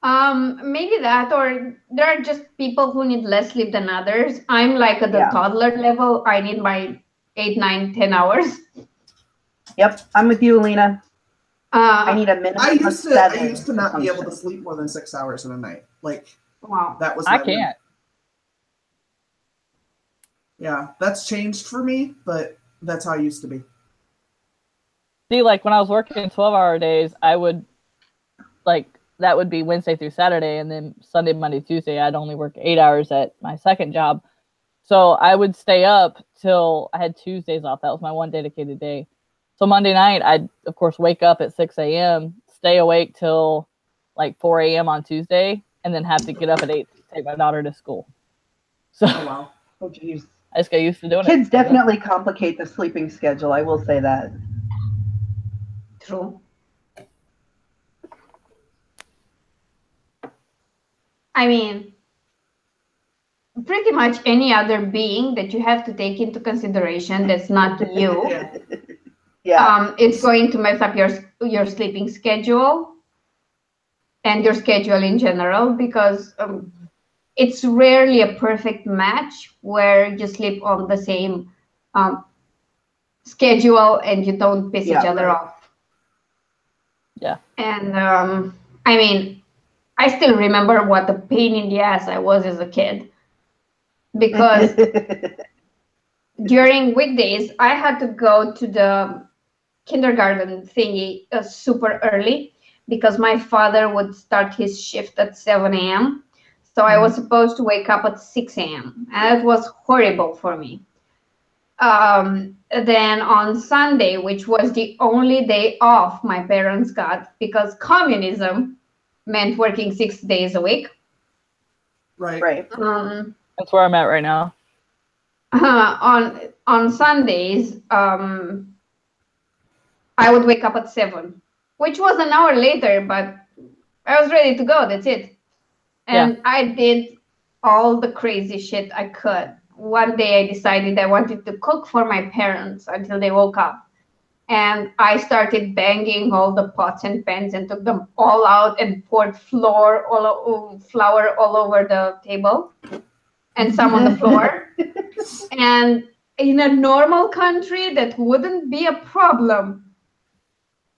Maybe that, or there are just people who need less sleep than others. I'm like at the toddler level. I need my 8, 9, 10 hours. Yep, I'm with you, Alina. I need a minimum. I used to not be able to sleep more than 6 hours in a night. Like, wow, that was. I can't. Yeah, that's changed for me, but that's how I used to be. See, like when I was working 12-hour days, I would that would be Wednesday through Saturday, and then Sunday, Monday, Tuesday, I'd only work 8 hours at my second job. So I would stay up till I had Tuesdays off. That was my one dedicated day. So Monday night, I'd, of course, wake up at 6 a.m., stay awake till like 4 a.m. on Tuesday, and then have to get up at 8 to take my daughter to school. So wow. Oh, geez. I just got used to doing it. Kids definitely complicate the sleeping schedule. I will say that. True. I mean, pretty much any other being that you have to take into consideration that's not you, it's going to mess up your sleeping schedule and your schedule in general, because it's rarely a perfect match where you sleep on the same schedule and you don't piss each other off. Yeah. And I mean, I still remember what a pain in the ass I was as a kid, because during weekdays, I had to go to the kindergarten thingy super early because my father would start his shift at 7 a.m. So I was supposed to wake up at 6 a.m. and it was horrible for me. Then on Sunday, which was the only day off my parents got because communism meant working 6 days a week. Right. That's where I'm at right now. On Sundays, I would wake up at 7, which was an hour later, but I was ready to go. That's it. And I did all the crazy shit I could. One day I decided I wanted to cook for my parents until they woke up. And I started banging all the pots and pans and took them all out and poured flour all over the table and some on the floor. And in a normal country, that wouldn't be a problem.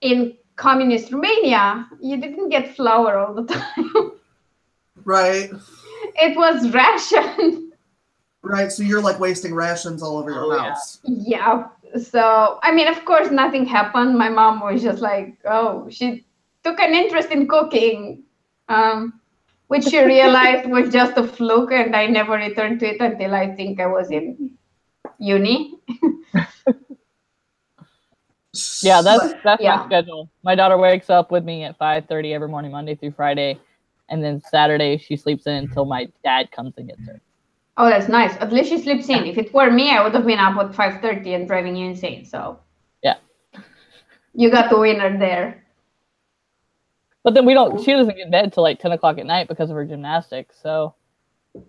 In communist Romania, you didn't get flour all the time. Right. It was ration. Right. So you're like wasting rations all over your house. Yeah. So, I mean, of course, nothing happened. My mom was just like, oh, she took an interest in cooking, which she realized was just a fluke, and I never returned to it until I think I was in uni. Yeah, that's Yeah. my schedule. My daughter wakes up with me at 5:30 every morning, Monday through Friday, and then Saturday she sleeps in until my dad comes and gets her. Oh, that's nice. At least she sleeps in. If it were me, I would have been up at 5:30 and driving you insane. So yeah, you got the winner there. But then she doesn't get in bed till like 10 o'clock at night because of her gymnastics. So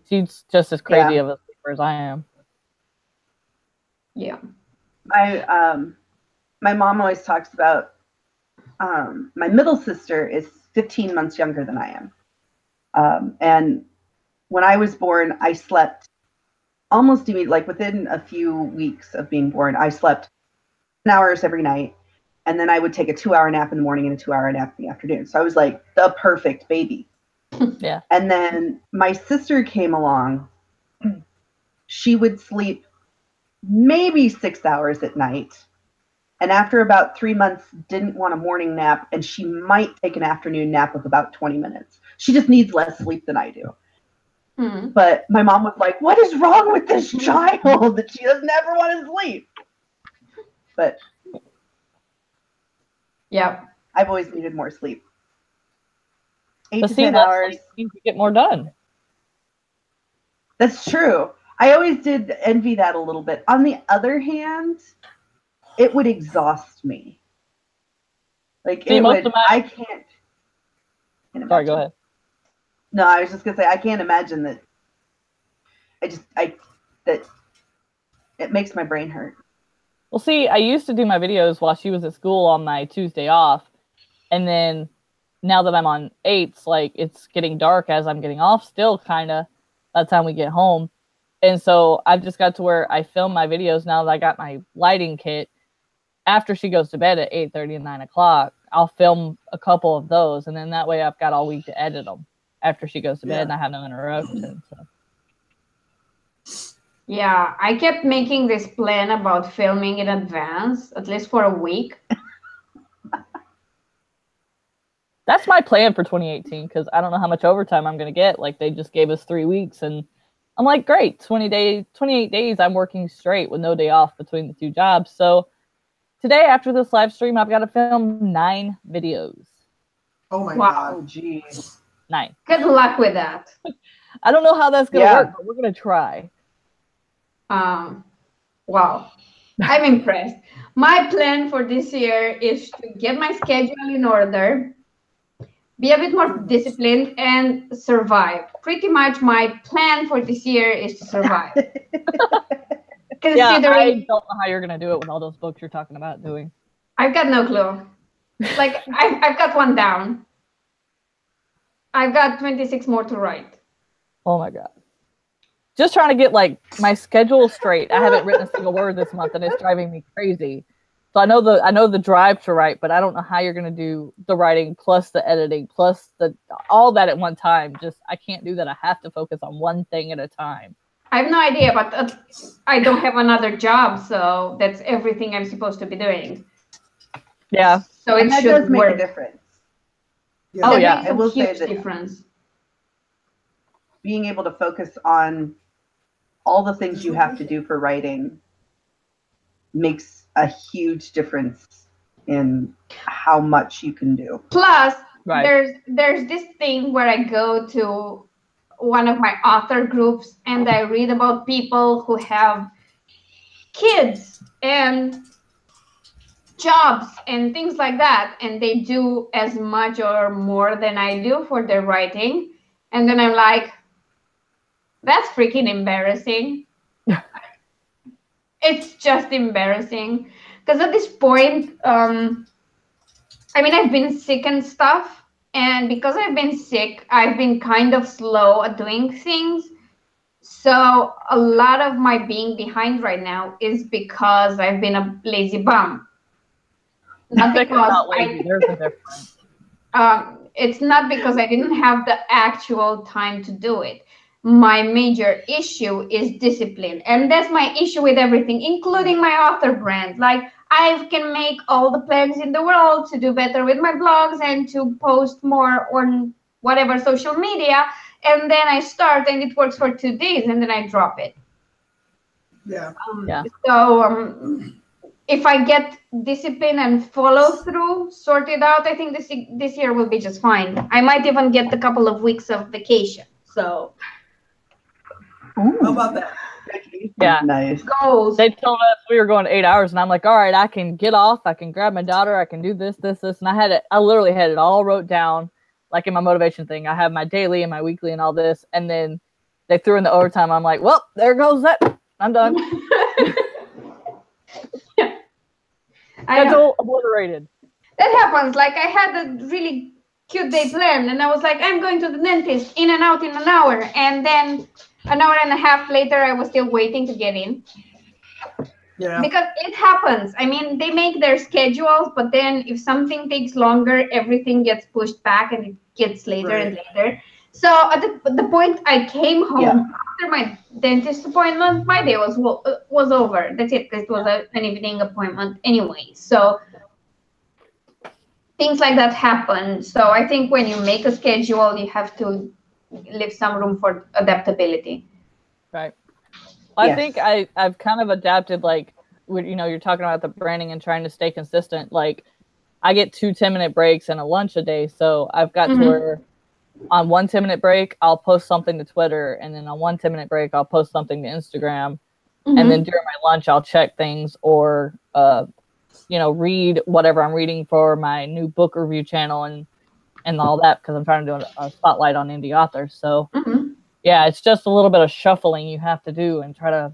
she's just as crazy of a sleeper as I am. Yeah. My mom always talks about my middle sister is 15 months younger than I am. And when I was born, I slept almost immediately, like within a few weeks of being born, I slept 10 hours every night. And then I would take a 2-hour nap in the morning and a 2-hour nap in the afternoon. So I was like the perfect baby. Yeah. And then my sister came along. She would sleep maybe 6 hours at night. And after about 3 months, didn't want a morning nap. And she might take an afternoon nap of about 20 minutes. She just needs less sleep than I do. But my mom was like, what is wrong with this child that she doesn't ever want to sleep? But yeah, I've always needed more sleep. 8 to 10 less hours. sleep means you get more done. That's true. I always did envy that a little bit. On the other hand, it would exhaust me. Like See, it would. I can't Sorry, imagine. go ahead. No, I was just gonna say I can't imagine that. That it makes my brain hurt. Well, see, I used to do my videos while she was at school on my Tuesday off. And then now that I'm on 8s, like it's getting dark as I'm getting off still kind of by the time we get home. And so I've just got to where I film my videos now that I got my lighting kit. After she goes to bed at 8:30 and 9 o'clock, I'll film a couple of those. And then that way I've got all week to edit them after she goes to bed and I have no interruptions. So. Yeah, I kept making this plan about filming in advance, at least for a week. That's my plan for 2018 because I don't know how much overtime I'm going to get. Like they just gave us 3 weeks and I'm like, great, 28 days I'm working straight with no day off between the 2 jobs. So today after this live stream, I've got to film 9 videos. Oh my Wow. God. Oh, geez. 9. Good luck with that. I don't know how that's going to work, but we're going to try. Wow. I'm impressed. My plan for this year is to get my schedule in order, be a bit more disciplined, and survive. Pretty much my plan for this year is to survive. Yeah, I don't know how you're going to do it with all those books you're talking about doing. I've got no clue. Like, I've got one down. I've got 26 more to write. Oh my God. Just trying to get like my schedule straight. I haven't written a single word this month and it's driving me crazy. So I know the drive to write, but I don't know how you're going to do the writing plus the editing plus all that at one time. Just I can't do that. I have to focus on one thing at a time. I have no idea, but I don't have another job, so that's everything I'm supposed to be doing. Yeah. So it that should does make work. a difference. Yeah. Oh yeah, I will say huge that difference. Being able to focus on all the things you have to do for writing makes a huge difference in how much you can do. Plus, right. there's this thing where I go to one of my author groups and I read about people who have kids and jobs and things like that, and they do as much or more than I do for their writing. And then I'm like, that's freaking embarrassing. It's just embarrassing. Because at this point, I mean, I've been sick and stuff. And because I've been sick, I've been kind of slow at doing things. So a lot of my being behind right now is because I've been a lazy bum. Not because not lazy. There's a difference. it's not because I didn't have the actual time to do it. My major issue is discipline, and that's my issue with everything, including my author brand. Like, I can make all the plans in the world to do better with my blogs and to post more on whatever social media, and then I start and it works for 2 days and then I drop it. Yeah. So if I get discipline and follow through, sort it out, I think this year will be just fine. I might even get a couple of weeks of vacation. So How about that? Yeah. Nice. goals. They told us we were going 8 hours, and I'm like, all right, I can get off. I can grab my daughter. I can do this. And I literally had it all wrote down, like in my motivation thing. I have my daily and my weekly and all this. And then they threw in the overtime. I'm like, well, there goes that. I'm done. Schedule obliterated. That happens. Like, I had a really cute day planned, and I was like, I'm going to the dentist, in and out in an hour. And then an hour and a half later, I was still waiting to get in. Yeah. Because it happens. I mean, they make their schedules, but then if something takes longer, everything gets pushed back and it gets later and later. So at the point I came home after my dentist appointment, my day was over. That's it, because it was an evening appointment anyway. So things like that happen. So I think when you make a schedule, you have to leave some room for adaptability. Right. I think I've kind of adapted, like, you're talking about the branding and trying to stay consistent. Like, I get 2 10-minute breaks and a lunch a day. So I've got to where on 1 10-minute break, I'll post something to Twitter. And then on 1 10-minute break, I'll post something to Instagram. And then during my lunch, I'll check things or, read whatever I'm reading for my new book review channel and all that, because I'm trying to do a spotlight on indie authors. So yeah, it's just a little bit of shuffling you have to do and try to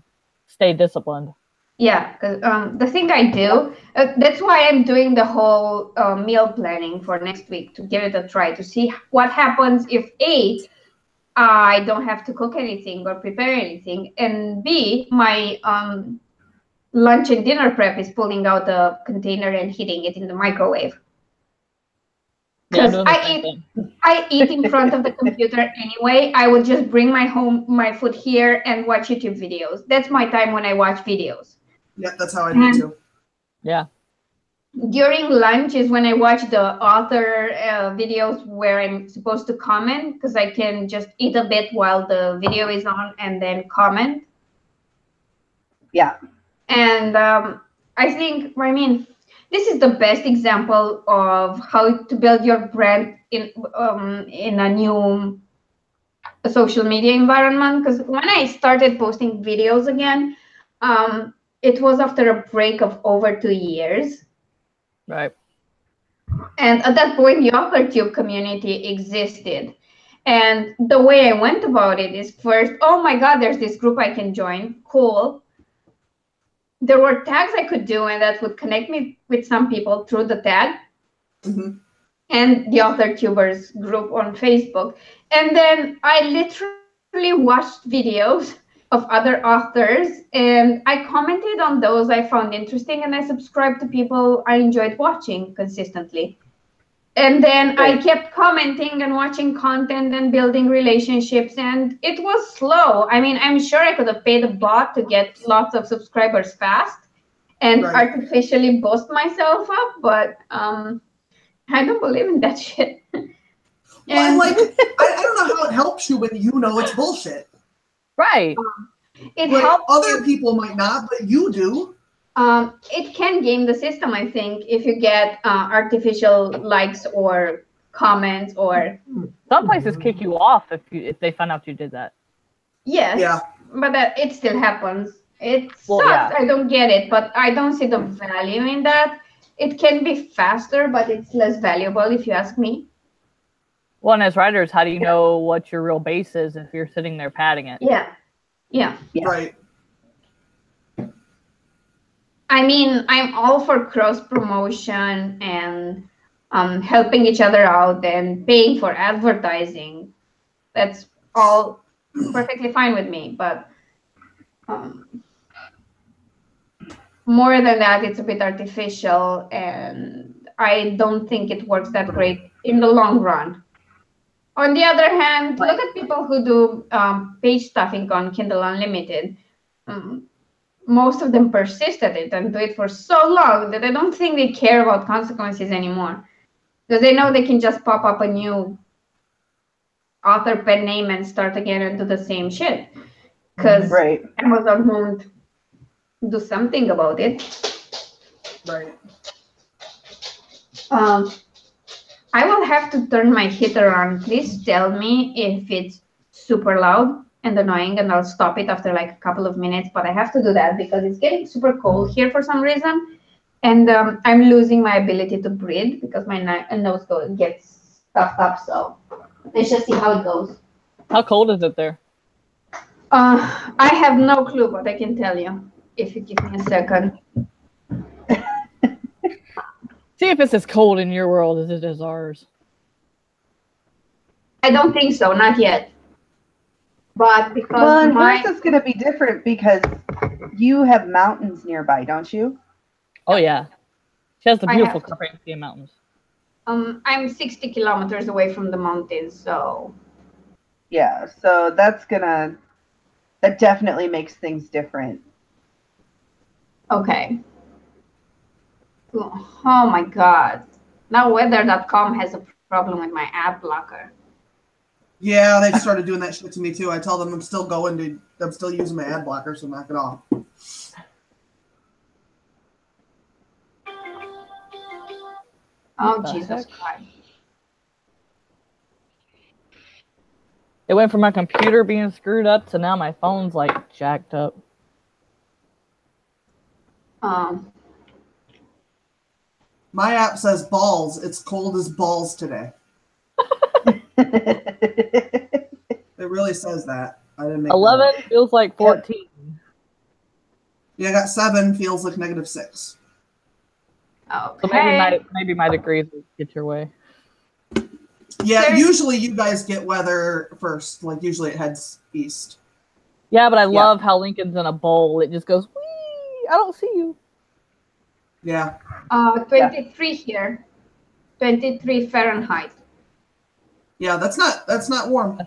stay disciplined. Yeah, because the thing I do, that's why I'm doing the whole meal planning for next week, to give it a try, to see what happens if A, I don't have to cook anything or prepare anything, and B, my lunch and dinner prep is pulling out the container and heating it in the microwave. Because I eat in front of the computer anyway. I would just bring my food here and watch YouTube videos. That's my time when I watch videos. Yeah, that's how I do too. Yeah. During lunch is when I watch the author videos where I'm supposed to comment, because I can just eat a bit while the video is on and then comment. Yeah. And this is the best example of how to build your brand in a new social media environment. Because when I started posting videos again, it was after a break of over 2 years. Right. And at that point, the AuthorTube community existed. And the way I went about it is, first, oh my God, there's this group I can join. Cool. There were tags I could do, and that would connect me with some people through the tag. And the AuthorTubers group on Facebook. And then I literally watched videos of other authors, and I commented on those I found interesting, and I subscribed to people I enjoyed watching consistently. And then I kept commenting and watching content and building relationships, and it was slow. I mean, I'm sure I could have paid a bot to get lots of subscribers fast and artificially boost myself up, but I don't believe in that shit. Well, I don't know how it helps you when you know it's bullshit. Right. It helps. Other people might not, but you do. It can game the system, I think, if you get artificial likes or comments, or some places kick you off if they find out you did that. Yes. Yeah. But it still happens. It sucks. Yeah. I don't get it, but I don't see the value in that. It can be faster, but it's less valuable, if you ask me. Well, and as writers, how do you know what your real base is if you're sitting there padding it? Yeah. Right. I mean, I'm all for cross promotion and helping each other out and paying for advertising. That's all perfectly fine with me. But more than that, it's a bit artificial, and I don't think it works that great in the long run. On the other hand, look at people who do page stuffing on Kindle Unlimited. Most of them persist at it and do it for so long that I don't think they care about consequences anymore. Because they know they can just pop up a new author pen name and start again and do the same shit. Because Amazon won't do something about it. Right. I will have to turn my heater on. Please tell me if it's super loud and annoying, and I'll stop it after like a couple of minutes. But I have to do that because it's getting super cold here for some reason, and I'm losing my ability to breathe because my nose gets stuffed up. So let's just see how it goes. How cold is it there? I have no clue, but I can tell you if you give me a second. See if it's as cold in your world as it is ours. I don't think so, not yet. But because yours is going to be different because you have mountains nearby, don't you? Oh yeah, she has the beautiful Carpathian Mountains. I'm 60 kilometers away from the mountains, so. Yeah, so that definitely makes things different. Okay. Oh my God. Now weather.com has a problem with my ad blocker. Yeah, they've started doing that shit to me too. I tell them I'm still using my ad blocker, so knock it off. Oh, Jesus Christ. It went from my computer being screwed up to now my phone's like jacked up. My app says balls. It's cold as balls today. It really says that. I didn't make 11 feels like 14. Yeah, I got 7 feels like -6. Okay. So maybe my degrees will get your way. Yeah, usually you guys get weather first. Like usually it heads east. Yeah, but I love how Lincoln's in a bowl. It just goes, wee! I don't see you. Yeah. 23 here. 23 Fahrenheit. Yeah, that's not warm.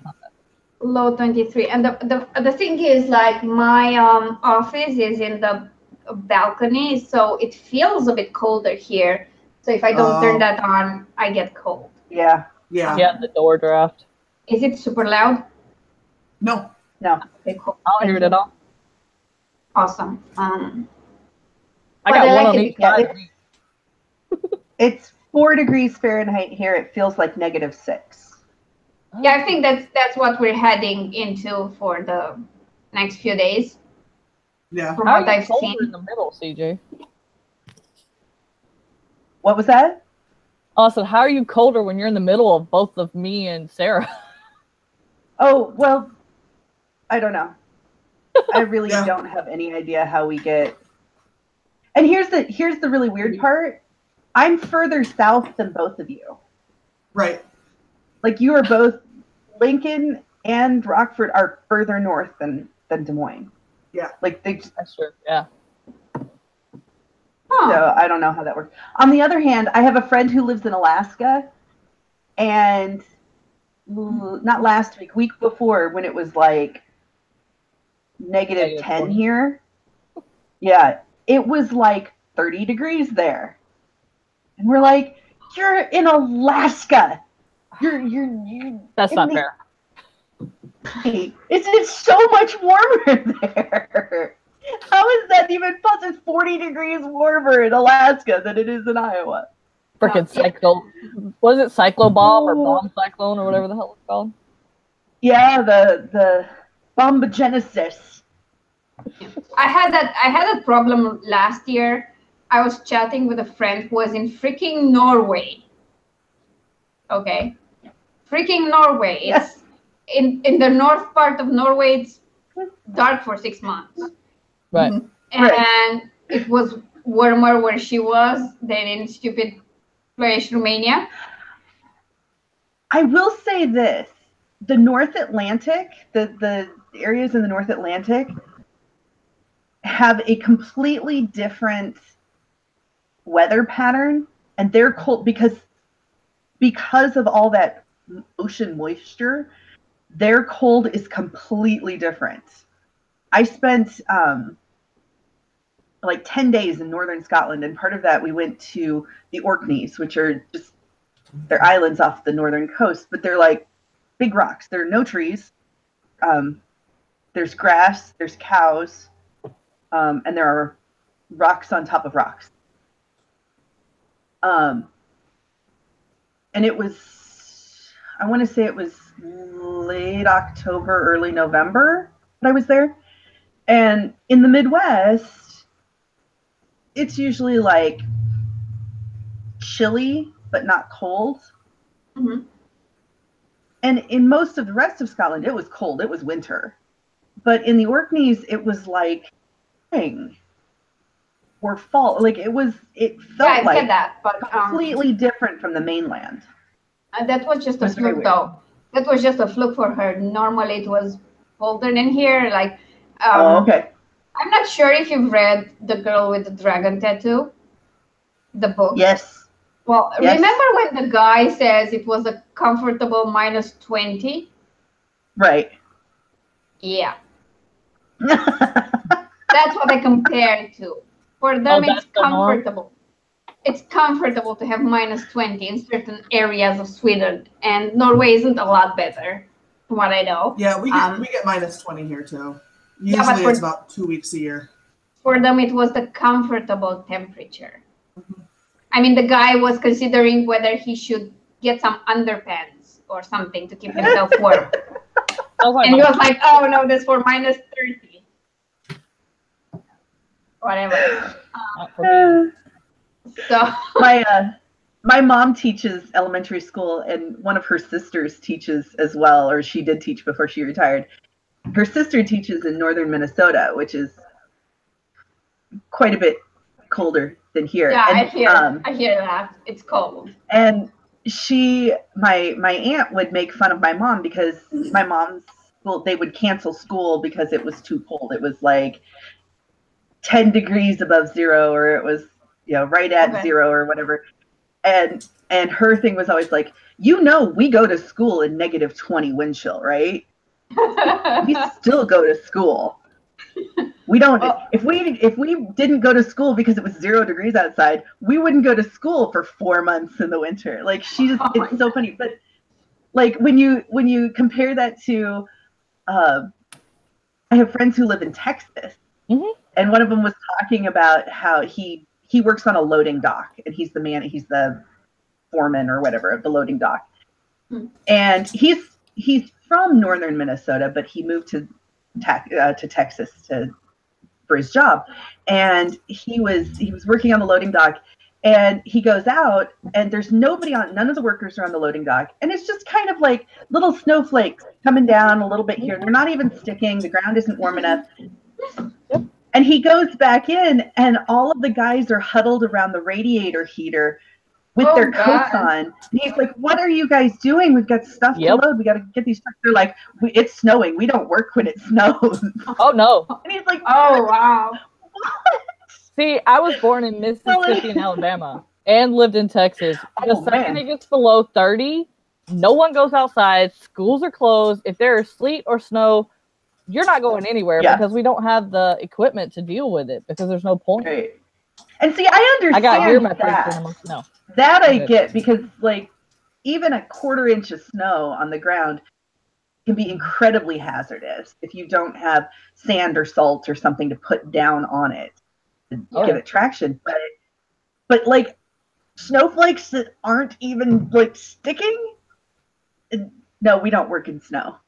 Low 23. And the thing is, like, my office is in the balcony, so it feels a bit colder here. So if I don't turn that on, I get cold. Yeah. Yeah. Yeah, the door draft. Is it super loud? No. Okay, cool. I don't hear it at all. Awesome. I got one on each side. It's 4 degrees Fahrenheit here. It feels like -6. Yeah, I think that's what we're heading into for the next few days. Yeah. From How what are you I've colder seen. in the middle, CJ? What was that? Also, how are you colder when you're in the middle of both of me and Sarah? Oh, well, I don't know. I really don't have any idea how we get. And here's the really weird part. I'm further south than both of you. Right. Like you are both, Lincoln and Rockford are further north than Des Moines. Yeah. Like they just, That's true. Yeah. So I don't know how that works. On the other hand, I have a friend who lives in Alaska, and not last week before, when it was like -10 here. Yeah, it was like 30 degrees there. And we're like, you're in Alaska. You're That's not fair. It's so much warmer there. How is that even possible? It's 40 degrees warmer in Alaska than it is in Iowa. Freaking was it cyclobomb or bomb cyclone or whatever the hell it's called? Yeah, the bombogenesis. I had that problem last year. I was chatting with a friend who was in freaking Norway. Okay. Freaking Norway. It's in the north part of Norway, it's dark for 6 months. Right. And it was warmer where she was than in stupid Croatia, Romania. I will say this. The North Atlantic, the areas in the North Atlantic have a completely different weather pattern, and they're cold because because of all that ocean moisture, their cold is completely different. I spent like 10 days in northern Scotland, and part of that we went to the Orkneys, which are just, they're islands off the northern coast, but they're like big rocks. There are no trees. There's grass, there's cows, and there are rocks on top of rocks. And it was, I want to say it was late October, early November that I was there. And in the Midwest, it's usually like chilly, but not cold. Mm-hmm. And in most of the rest of Scotland, it was cold. It was winter. But in the Orkneys, it was like spring or fall. Like it felt like that, but completely different from the mainland. that was just a That's very fluke, weird. though. That was just a fluke for her. Normally, it was colder than here. Like, Oh, okay. I'm not sure if you've read The Girl with the Dragon Tattoo, the book. Yes. Well, Yes. remember when the guy says it was a comfortable -20? Right. Yeah. That's what I compared to. For them, it's that's the norm? comfortable. It's comfortable to have -20 in certain areas of Sweden, and Norway isn't a lot better, from what I know. Yeah, we get -20 here too. Yeah, Usually but it's about 2 weeks a year. For them, it was the comfortable temperature. I mean, the guy was considering whether he should get some underpants or something to keep himself warm. And he was like, oh no, that's for -30. Whatever. Not for me. So my mom teaches elementary school, and one of her sisters teaches as well, or she did teach before she retired. Her sister teaches in northern Minnesota, which is quite a bit colder than here. yeah, And, I hear that. It's cold. And my aunt would make fun of my mom because my mom's school, they would cancel school because it was too cold. It was like 10 degrees above zero, or it was, right at zero or whatever. And her thing was always like, we go to school in -20 wind chill, right? We still go to school. We don't. If we didn't go to school because it was 0 degrees outside, we wouldn't go to school for 4 months in the winter. Like it's so funny. But like when you compare that to, I have friends who live in Texas, and one of them was talking about how he works on a loading dock, and he's the foreman or whatever of the loading dock, and he's from northern Minnesota, but he moved to Texas for his job, and he was working on the loading dock, and he goes out, and there's nobody on, none of the workers are on the loading dock, and it's just kind of like little snowflakes coming down a little bit here. They're not even sticking. The ground isn't warm enough. And he goes back in, and all of the guys are huddled around the radiator heater with their coats on. And he's like, what are you guys doing? We've got stuff to load. We got to get these trucks. They're like, it's snowing. We don't work when it snows. Oh, no. And he's like, oh, wow. What? See, I was born in Mississippi and Alabama and lived in Texas. The second it gets below 30, no one goes outside. Schools are closed. If there is sleet or snow, you're not going anywhere because we don't have the equipment to deal with it because there's no point. Right. And see, I understand I got here my that. first snow. That I get, because like even a 1/4 inch of snow on the ground can be incredibly hazardous if you don't have sand or salt or something to put down on it to give it traction. But like snowflakes that aren't even like sticking, no, we don't work in snow.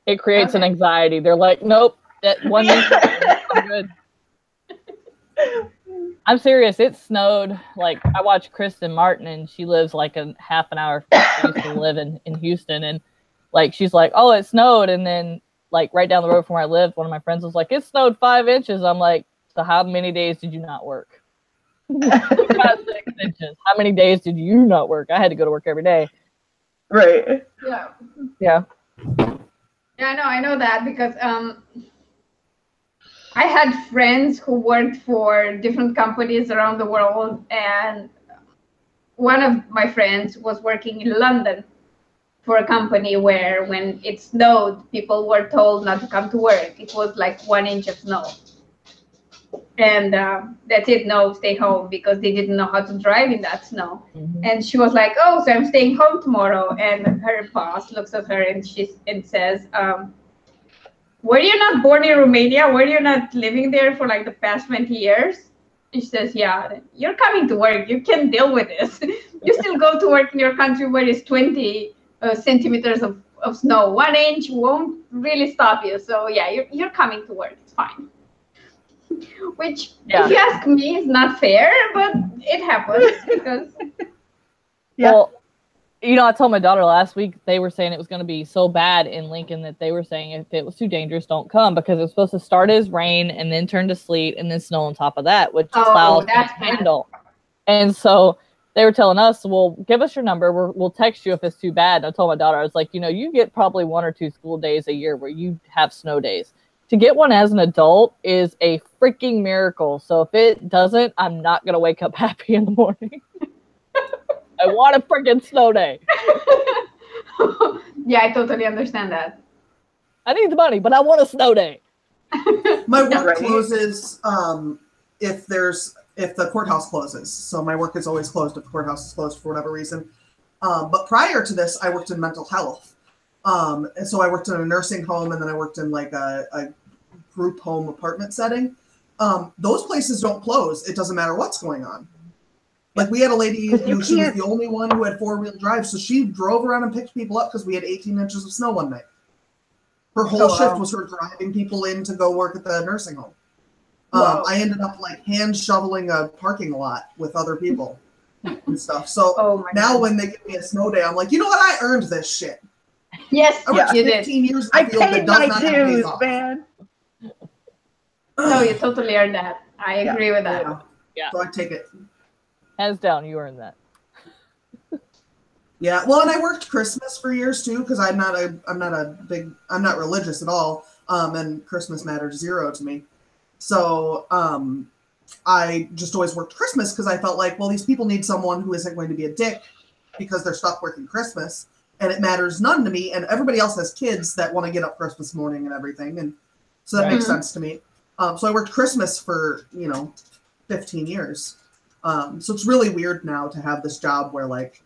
It creates an anxiety. They're like, nope, that one inch is good. I'm serious. It snowed. Like, I watched Kristen Martin, and she lives like a half an hour from where she used to live in Houston. And like, she's like, oh, it snowed. And then like right down the road from where I lived, one of my friends was like, it snowed 5 inches. I'm like, so how many days did you not work? 6 inches. How many days did you not work? I had to go to work every day. Right. Yeah. Yeah. Yeah, I know that because I had friends who worked for different companies around the world, and one of my friends was working in London for a company where when it snowed, people were told not to come to work. It was like 1 inch of snow. And that's it, no, stay home, because they didn't know how to drive in that snow. And she was like, oh, so I'm staying home tomorrow. And her boss looks at her and says, were you not born in Romania? Were you not living there for like the past 20 years? And she says, yeah, you're coming to work. You can deal with this. You still go to work in your country where it's 20 centimeters of snow. 1 inch won't really stop you. So yeah, you're coming to work. It's fine. Which, if you ask me, is not fair, but it happens because. Yeah. Well, you know, I told my daughter last week, they were saying it was going to be so bad in Lincoln that they were saying if it was too dangerous, don't come, because it was supposed to start as rain and then turn to sleet and then snow on top of that, which clouds can't handle. And so they were telling us, well, give us your number. We'll text you if it's too bad. And I told my daughter, I was like, you know, you get probably 1 or 2 school days a year where you have snow days. To get one as an adult is a freaking miracle. So if it doesn't, I'm not going to wake up happy in the morning. I want a freaking snow day. Yeah, I totally understand that. I need the money, but I want a snow day. My work closes if the courthouse closes. So my work is always closed if the courthouse is closed for whatever reason. But prior to this, I worked in mental health. And so I worked in a nursing home, and then I worked in like a group home apartment setting. Those places don't close. It doesn't matter what's going on. Like we had a lady who she was the only one who had 4-wheel drive, so she drove around and picked people up because we had 18 inches of snow one night. Her whole shift was her driving people in to go work at the nursing home. I ended up like hand shoveling a parking lot with other people and stuff. So now when they give me a snow day, I'm like, you know what? I earned this shit. Yes, I worked 15 years in the field that does not have days off. Man. No, you totally earned that. I agree with that. Yeah. So I take it. Hands down, you earned that. Yeah, well, and I worked Christmas for years too because I'm not religious at all, and Christmas matters zero to me. So I just always worked Christmas because I felt like, well, these people need someone who isn't going to be a dick because they're stuck working Christmas, and it matters none to me. And everybody else has kids that want to get up Christmas morning and everything, and so that makes sense to me. So I worked Christmas for 15 years. So it's really weird now to have this job where like,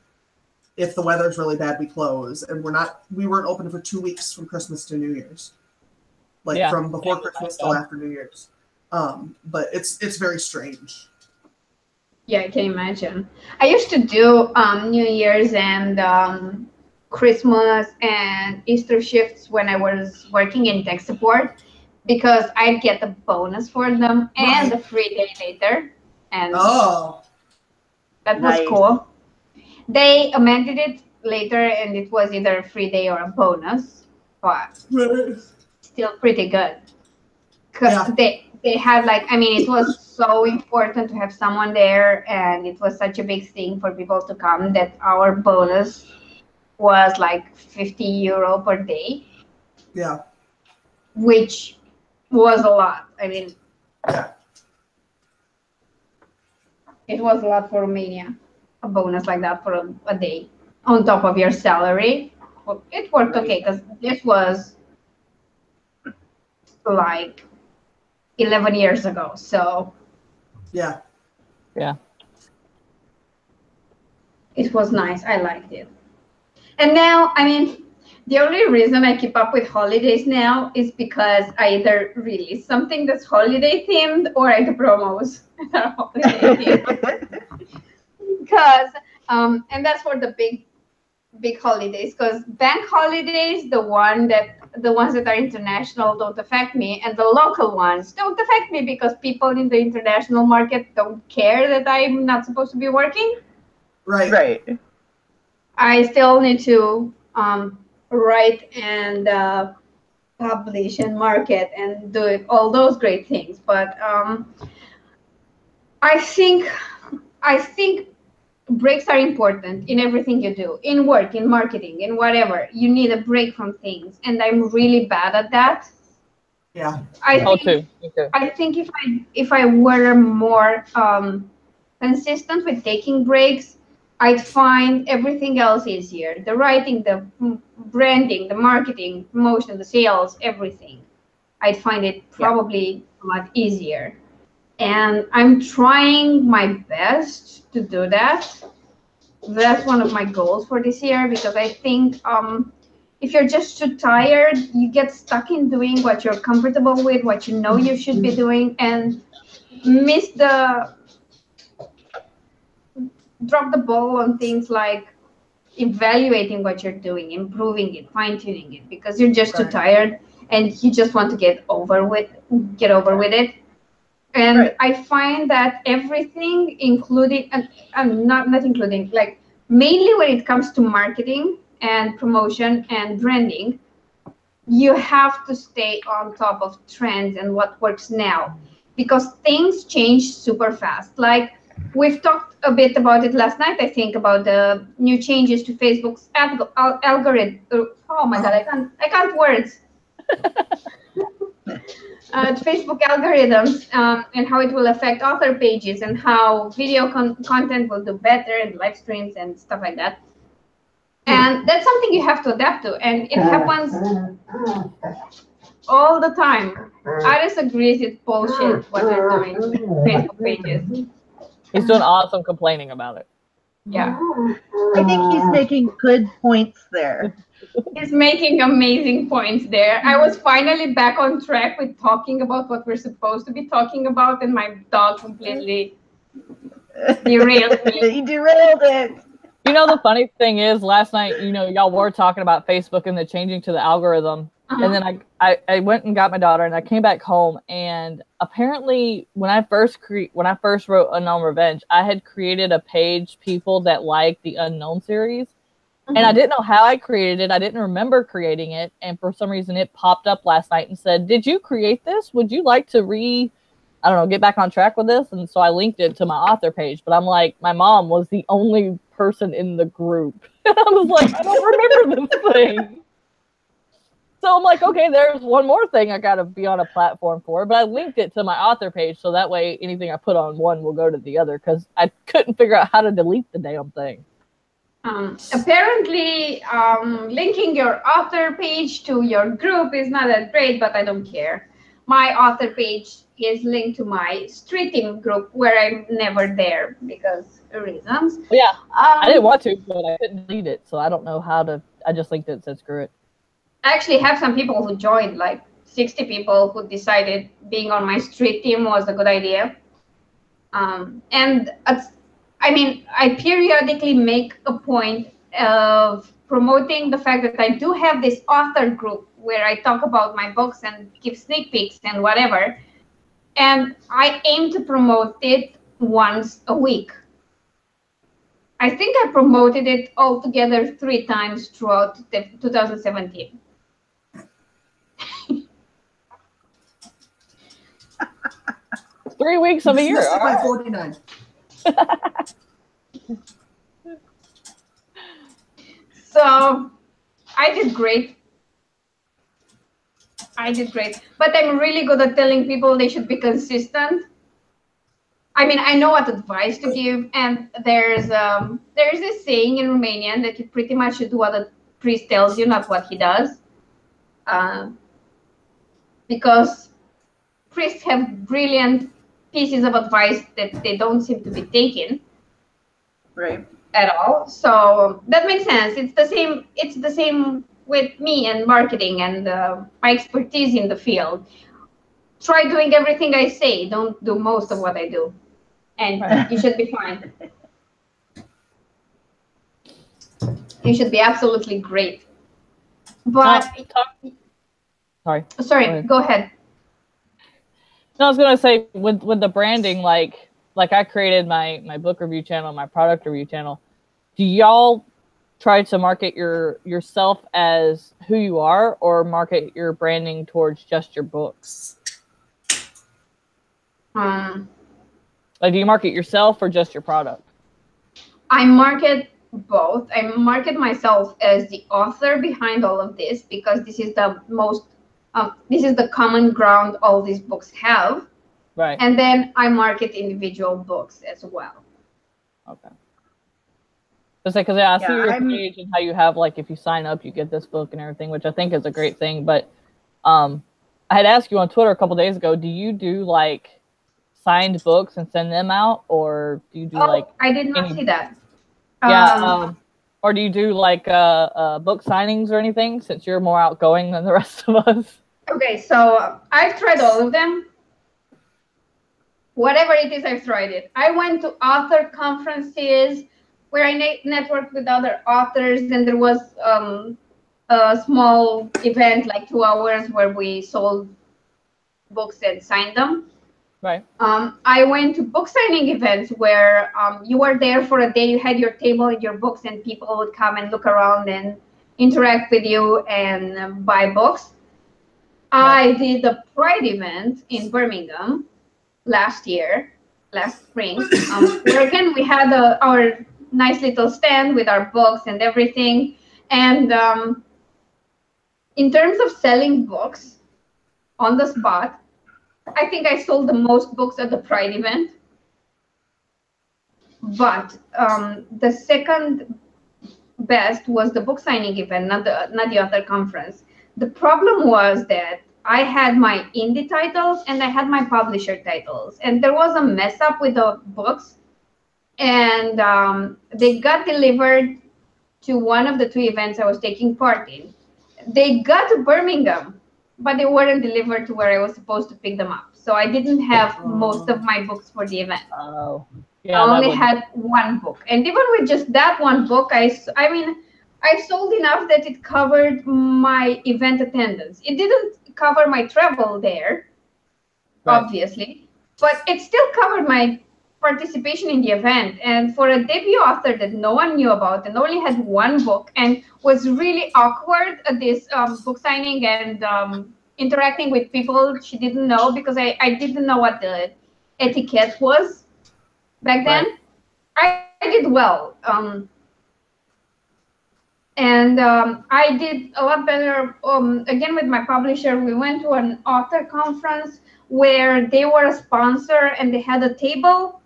if the weather's really bad, we close, and we weren't open for 2 weeks from Christmas to New Year's, like from before Christmas till after New Year's. But it's very strange. Yeah, I can imagine. I used to do New Year's and Christmas and Easter shifts when I was working in tech support because I'd get the bonus for them and the free day later. And that was cool. They amended it later, and it was either a free day or a bonus, but still pretty good. Because they had it was so important to have someone there, and it was such a big thing for people to come that our bonus was like €50 per day. Yeah. Which was a lot. I mean, it was a lot for Romania. A bonus like that for a day on top of your salary. Well, it worked okay because this was like 11 years ago. So yeah, it was nice. I liked it. And now, the only reason I keep up with holidays now is because I either release something that's holiday themed or I do promos that are holiday themed. Because and that's for the big holidays, because bank holidays, the ones that are international don't affect me, and the local ones don't affect me because people in the international market don't care that I'm not supposed to be working. Right. I still need to write and publish and market and do all those great things, but I think breaks are important in everything you do, in work, in marketing, in whatever. You need a break from things, and I'm really bad at that. Yeah. I think if I were more consistent with taking breaks, I'd find everything else easier. The writing, the branding, the marketing, promotion, the sales, everything. I'd find it probably a lot easier. And I'm trying my best to do that. That's one of my goals for this year, because I think if you're just too tired, you get stuck in doing what you're comfortable with, what you know you should be doing, and drop the ball on things like evaluating what you're doing, improving it, fine-tuning it, because you're just too tired and you just want to get over with it. And I find that everything, including not including, like mainly when it comes to marketing and promotion and branding, you have to stay on top of trends and what works now, because things change super fast. Like we've talked a bit about it last night, I think, about the new changes to Facebook's algorithm. Oh my God, I can't words. Facebook algorithms and how it will affect author pages and how video content will do better and live streams and stuff like that. And that's something you have to adapt to, and it happens all the time. Aris agrees it's bullshit what they're doing with Facebook pages. He's doing awesome complaining about it. Yeah. I think he's making good points there. He's making amazing points there. I was finally back on track with talking about what we're supposed to be talking about, and my dog completely derailed me. He derailed it. You know, the funny thing is, last night, you know, y'all were talking about Facebook and the changing to the algorithm. And then I went and got my daughter, and I came back home, and apparently when I first wrote Unknown Revenge, I had created a page, people that like the Unknown series. And I didn't know how I created it. I didn't remember creating it. And for some reason, it popped up last night and said, "Did you create this? Would you like to get back on track with this?" And so I linked it to my author page. But I'm like, my mom was the only person in the group. I was like, I don't remember this thing. So I'm like, okay, there's one more thing I got to be on a platform for. But I linked it to my author page, so that way anything I put on one will go to the other, because I couldn't figure out how to delete the damn thing. Apparently, linking your author page to your group is not that great, but I don't care. My author page is linked to my street team group, where I'm never there because of reasons. Yeah, I didn't want to, but I couldn't delete it, so I don't know how to. I just linked it and said screw it. I actually have some people who joined, like 60 people who decided being on my street team was a good idea. I periodically make a point of promoting the fact that I do have this author group where I talk about my books and give sneak peeks and whatever. And I aim to promote it once a week. I think I promoted it altogether 3 times throughout 2017. 3 weeks of a year. Dismissed it by 49. So I did great. But I'm really good at telling people they should be consistent. I mean, I know what advice to give, and there's this saying in Romanian that you pretty much should do what a priest tells you, not what he does. Because priests have brilliant pieces of advice that they don't seem to be taking. Right. At all. So that makes sense. It's the same with me and marketing and my expertise in the field. Try doing everything I say. Don't do most of what I do, and you should be fine. You should be absolutely great. But sorry, go ahead. No, I was gonna say with the branding, like I created my book review channel, my product review channel. Do y'all try to market yourself as who you are, or market your branding towards just your books? Like, do you market yourself or just your product? I market both. I market myself as the author behind all of this, because this is the most, this is the common ground all these books have. Right. And then I market individual books as well. Okay. Because yeah, I see Yeah, your page and how you have like if you sign up, you get this book and everything, which I think is a great thing. But I had asked you on Twitter a couple days ago, do you do like signed books and send them out, or do you do like? I did not see that. Yeah, or do you do like book signings or anything? Since you're more outgoing than the rest of us. Okay, so I've tried all of them. Whatever it is, I've tried it. I went to author conferences where I networked with other authors, and there was a small event, like 2 hours, where we sold books and signed them. Right. I went to book signing events where you were there for a day, you had your table and your books, and people would come and look around and interact with you and buy books. I did a Pride event in Birmingham last spring, where again we had our nice little stand with our books and everything. And in terms of selling books on the spot, I think I sold the most books at the Pride event. But the second best was the book signing event, not the author conference. The problem was that I had my indie titles and I had my publisher titles, and there was a mess up with the books, and they got delivered to one of the 2 events I was taking part in. They got to Birmingham, but they weren't delivered to where I was supposed to pick them up. So I didn't have most of my books for the event. Oh, yeah. I only had 1 book, and even with just that 1 book, I sold enough that it covered my event attendance. It didn't cover my travel there, right, obviously, but it still covered my participation in the event. And for a debut author that no one knew about and only had 1 book and was really awkward at this book signing and interacting with people she didn't know, because I didn't know what the etiquette was back then. Right. I did well. And I did a lot better. Again, with my publisher, we went to an author conference where they were a sponsor, and they had a table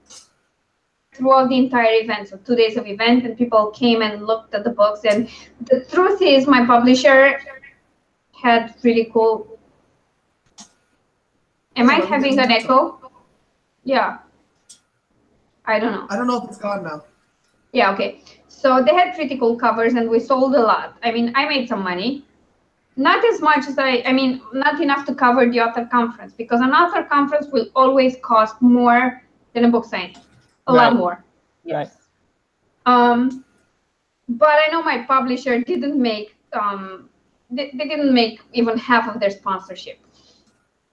throughout the entire event. So 2 days of event, and people came and looked at the books. And the truth is, my publisher had really cool. Am I having an echo? Yeah. I don't know. I don't know if it's gone now. Yeah, okay. So they had pretty cool covers, and we sold a lot. I mean, I made some money. Not as much as not enough to cover the author conference, because an author conference will always cost more than a book signing. A lot more. Yes. But I know my publisher didn't make, they didn't make even half of their sponsorship.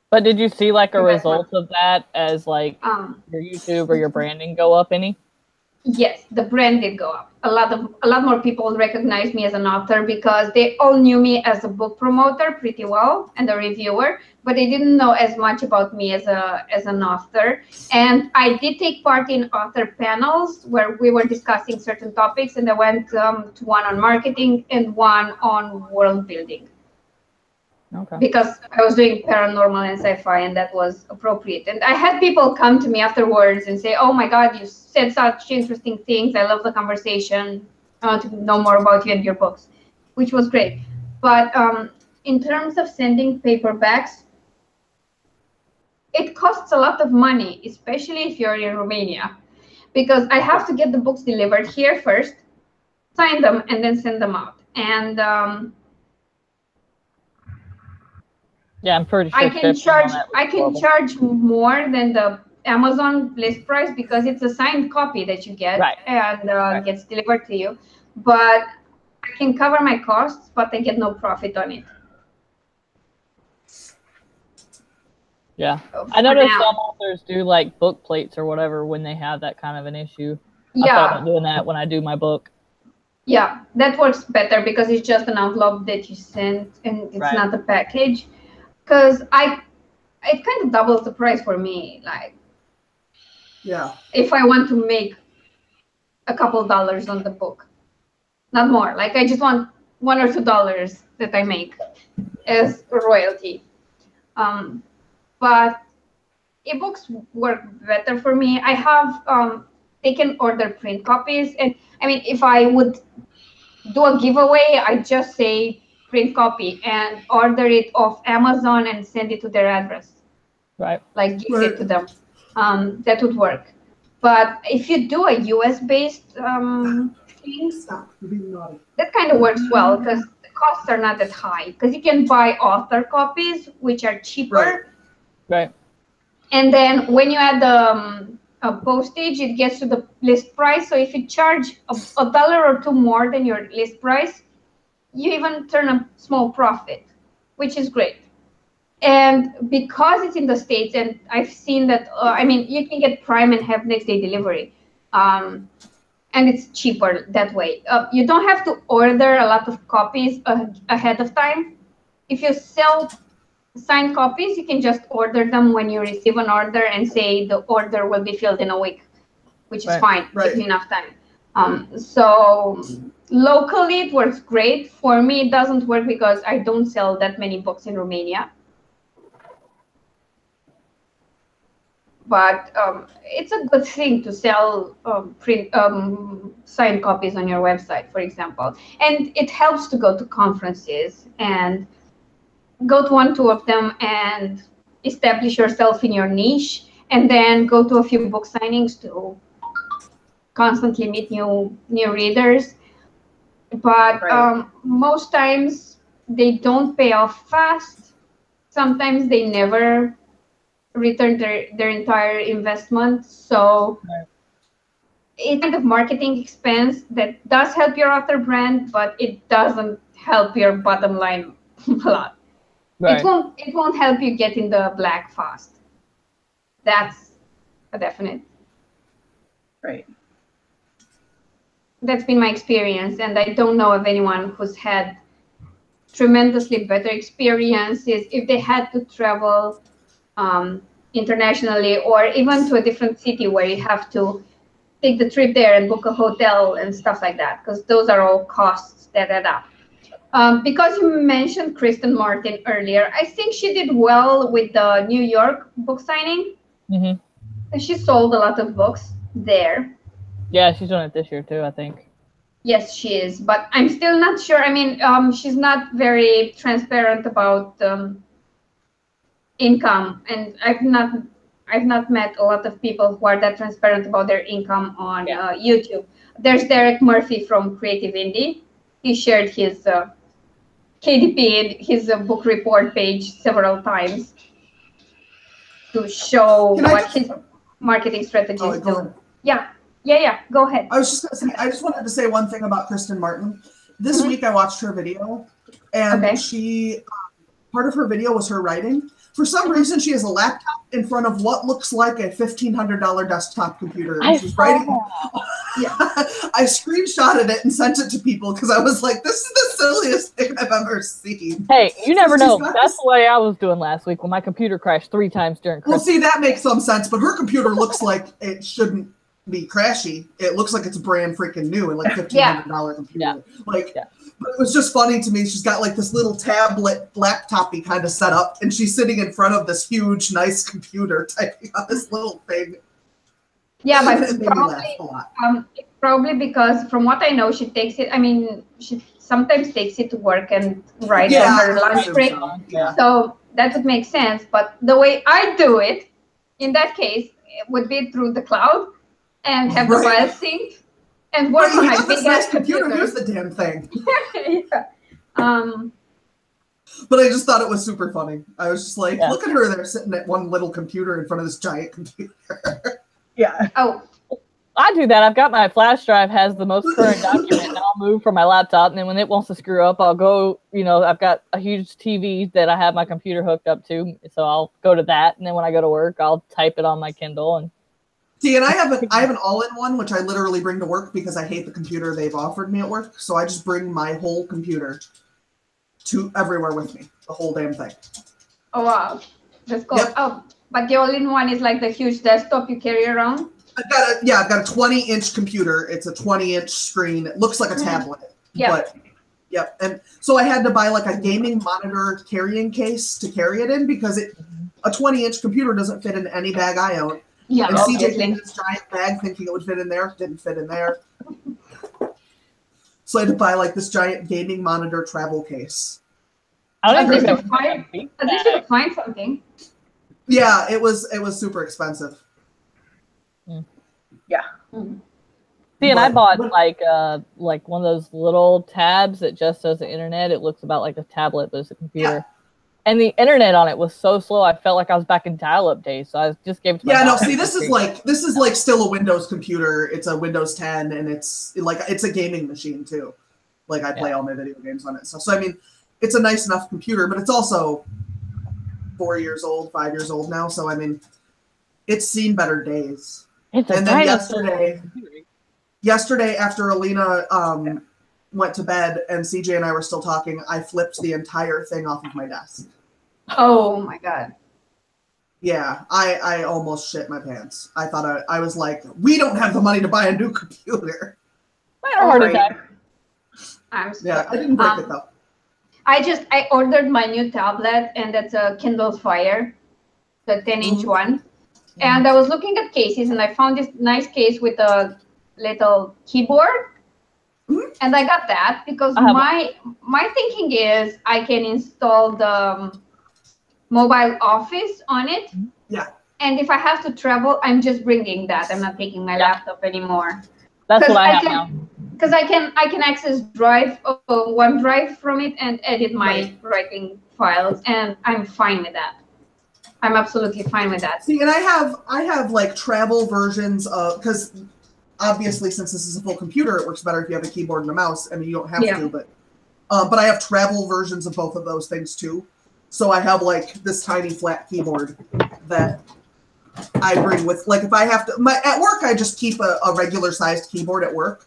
But did you see like a result of that as like your YouTube or your branding go up any? Yes, the brand did go up. A lot more people recognized me as an author, because they all knew me as a book promoter pretty well and a reviewer, but they didn't know as much about me as an author. And I did take part in author panels where we were discussing certain topics, and I went to one on marketing and one on world building. Okay. Because I was doing paranormal and sci-fi, and that was appropriate. And I had people come to me afterwards and say, "Oh my God, you said such interesting things. I love the conversation. I want to know more about you and your books," which was great. But in terms of sending paperbacks, it costs a lot of money, especially if you're in Romania, because I have to get the books delivered here first, sign them, and then send them out. And yeah, I'm pretty sure I can charge more than the Amazon list price, because it's a signed copy that you get, and gets delivered to you. But I can cover my costs, but I get no profit on it. Yeah, I noticed some authors do like book plates or whatever when they have that kind of an issue. I thought about doing that when I do my book. Yeah, that works better, because it's just an envelope that you send, and it's not a package. Because it kind of doubles the price for me. Like, yeah, if I want to make a couple dollars on the book, not more. Like, I just want $1 or $2 that I make as royalty. But ebooks work better for me. I have they can order print copies. And I mean, if I would do a giveaway, I just say print copy and order it off Amazon and send it to their address. Right. Like gift it to them. That would work. But if you do a US-based thing, Stop. You're being naughty. that kind of works well because the costs are not that high. Because you can buy author copies, which are cheaper. Right. And then when you add the postage, it gets to the list price. So if you charge $1 or $2 more than your list price, you even turn a small profit, which is great. And because it's in the States, and I've seen that, I mean, you can get Prime and have next day delivery. And it's cheaper that way. You don't have to order a lot of copies ahead of time. If you sell signed copies, you can just order them when you receive an order and say the order will be filled in a week, which is fine. Gives me enough time. So locally, it works great. For me, it doesn't work because I don't sell that many books in Romania. But it's a good thing to sell print signed copies on your website, for example. And it helps to go to conferences and go to 1-2 of them and establish yourself in your niche, and then go to a few book signings to constantly meet new readers. But most times they don't pay off fast. Sometimes they never return their entire investment. So it's kind of marketing expense that does help your author brand, but it doesn't help your bottom line a lot. It won't help you get in the black fast. That's a definite. Right. That's been my experience, and I don't know of anyone who's had tremendously better experiences if they had to travel internationally, or even to a different city where you have to take the trip there and book a hotel and stuff like that, because those are all costs that add up. Because you mentioned Kristen Martin earlier, I think she did well with the New York book signing. Mm-hmm. She sold a lot of books there. Yeah, she's doing it this year too, I think. Yes, she is, but I'm still not sure. I mean, she's not very transparent about income, and I've not met a lot of people who are that transparent about their income on YouTube. There's Derek Murphy from Creative Indie. He shared his KDP in his book report page several times to show what his marketing strategies do. Yeah. Go ahead. I was just gonna say, I just wanted to say one thing about Kristen Martin. This week I watched her video, and she part of her video was her writing. For some reason, she has a laptop in front of what looks like a $1,500 desktop computer. And she's writing. I screenshotted it and sent it to people because I was like, this is the silliest thing I've ever seen. Hey, you never know. That's the way I was doing last week when my computer crashed 3 times during Christmas. Well, see, that makes some sense, but her computer looks like it shouldn't be crashy. It looks like it's brand freaking new and like $1,500 computer. But it was just funny to me. She's got like this little tablet laptop-y kind of setup, and she's sitting in front of this huge, nice computer typing on this little thing. Yeah, but probably because from what I know, she takes it. I mean, she sometimes takes it to work and writes on her lunch break. So that would make sense. But the way I do it, in that case, it would be through the cloud and have the files synced. And work on my big ass computer. Here's the damn thing. But I just thought it was super funny. I was just like, look at her there sitting at one little computer in front of this giant computer. Oh. I do that. I've got my flash drive has the most current document, and I'll move from my laptop, and then when it wants to screw up, I'll go, I've got a huge TV that I have my computer hooked up to, so I'll go to that, and then when I go to work, I'll type it on my Kindle. And see, and I have an all-in-one, which I literally bring to work because I hate the computer they've offered me at work. So I just bring my whole computer to everywhere with me, the whole damn thing. Oh wow, that's cool. Yep. Oh, but the all-in-one is like the huge desktop you carry around. I've got a 20-inch computer. It's a 20-inch screen. It looks like a tablet. But and so I had to buy like a gaming monitor carrying case to carry it in because a 20-inch computer doesn't fit in any bag I own. Yeah, And CJ obviously. came in this giant bag thinking it would fit in there. Didn't fit in there. So I had to buy like this giant gaming monitor travel case. I don't At even least think that you was find, a big at least you bag. could find something. Yeah, it was super expensive. Yeah. Mm. See, and I But bought when- like one of those little tabs that just does the internet. It looks about like a tablet, but it's a computer. Yeah. And the internet on it was so slow. I felt like I was back in dial-up days. So I just gave it to my Yeah, no, daughter. see, this is like still a Windows computer. It's a Windows 10, and it's a gaming machine too. Like I play all my video games on it. So I mean, it's a nice enough computer, but it's also 4 years old, 5 years old now. So I mean, it's seen better days. It's a And then dinosaur. yesterday after Alina went to bed and CJ and I were still talking, I flipped the entire thing off of my desk. Oh my god. Yeah, I almost shit my pants. I thought I was like, we don't have the money to buy a new computer. I had a heart Right. attack. I'm Yeah, I didn't break it though. I ordered my new tablet, and that's a Kindle Fire, the 10-inch one. And I was looking at cases, and I found this nice case with a little keyboard. Mhm. And I got that because my thinking is I can install the mobile office on it. Yeah. And if I have to travel, I'm just bringing that. I'm not taking my laptop anymore. That's what I have can, now. Because I can access OneDrive from it and edit my writing files, and I'm fine with that. I'm absolutely fine with that. See, and I have like travel versions of, because obviously since this is a full computer, it works better if you have a keyboard and a mouse. I mean, you don't have to, but I have travel versions of both of those things too. So I have like this tiny flat keyboard that I bring with, like if I have to, at work I just keep a regular sized keyboard at work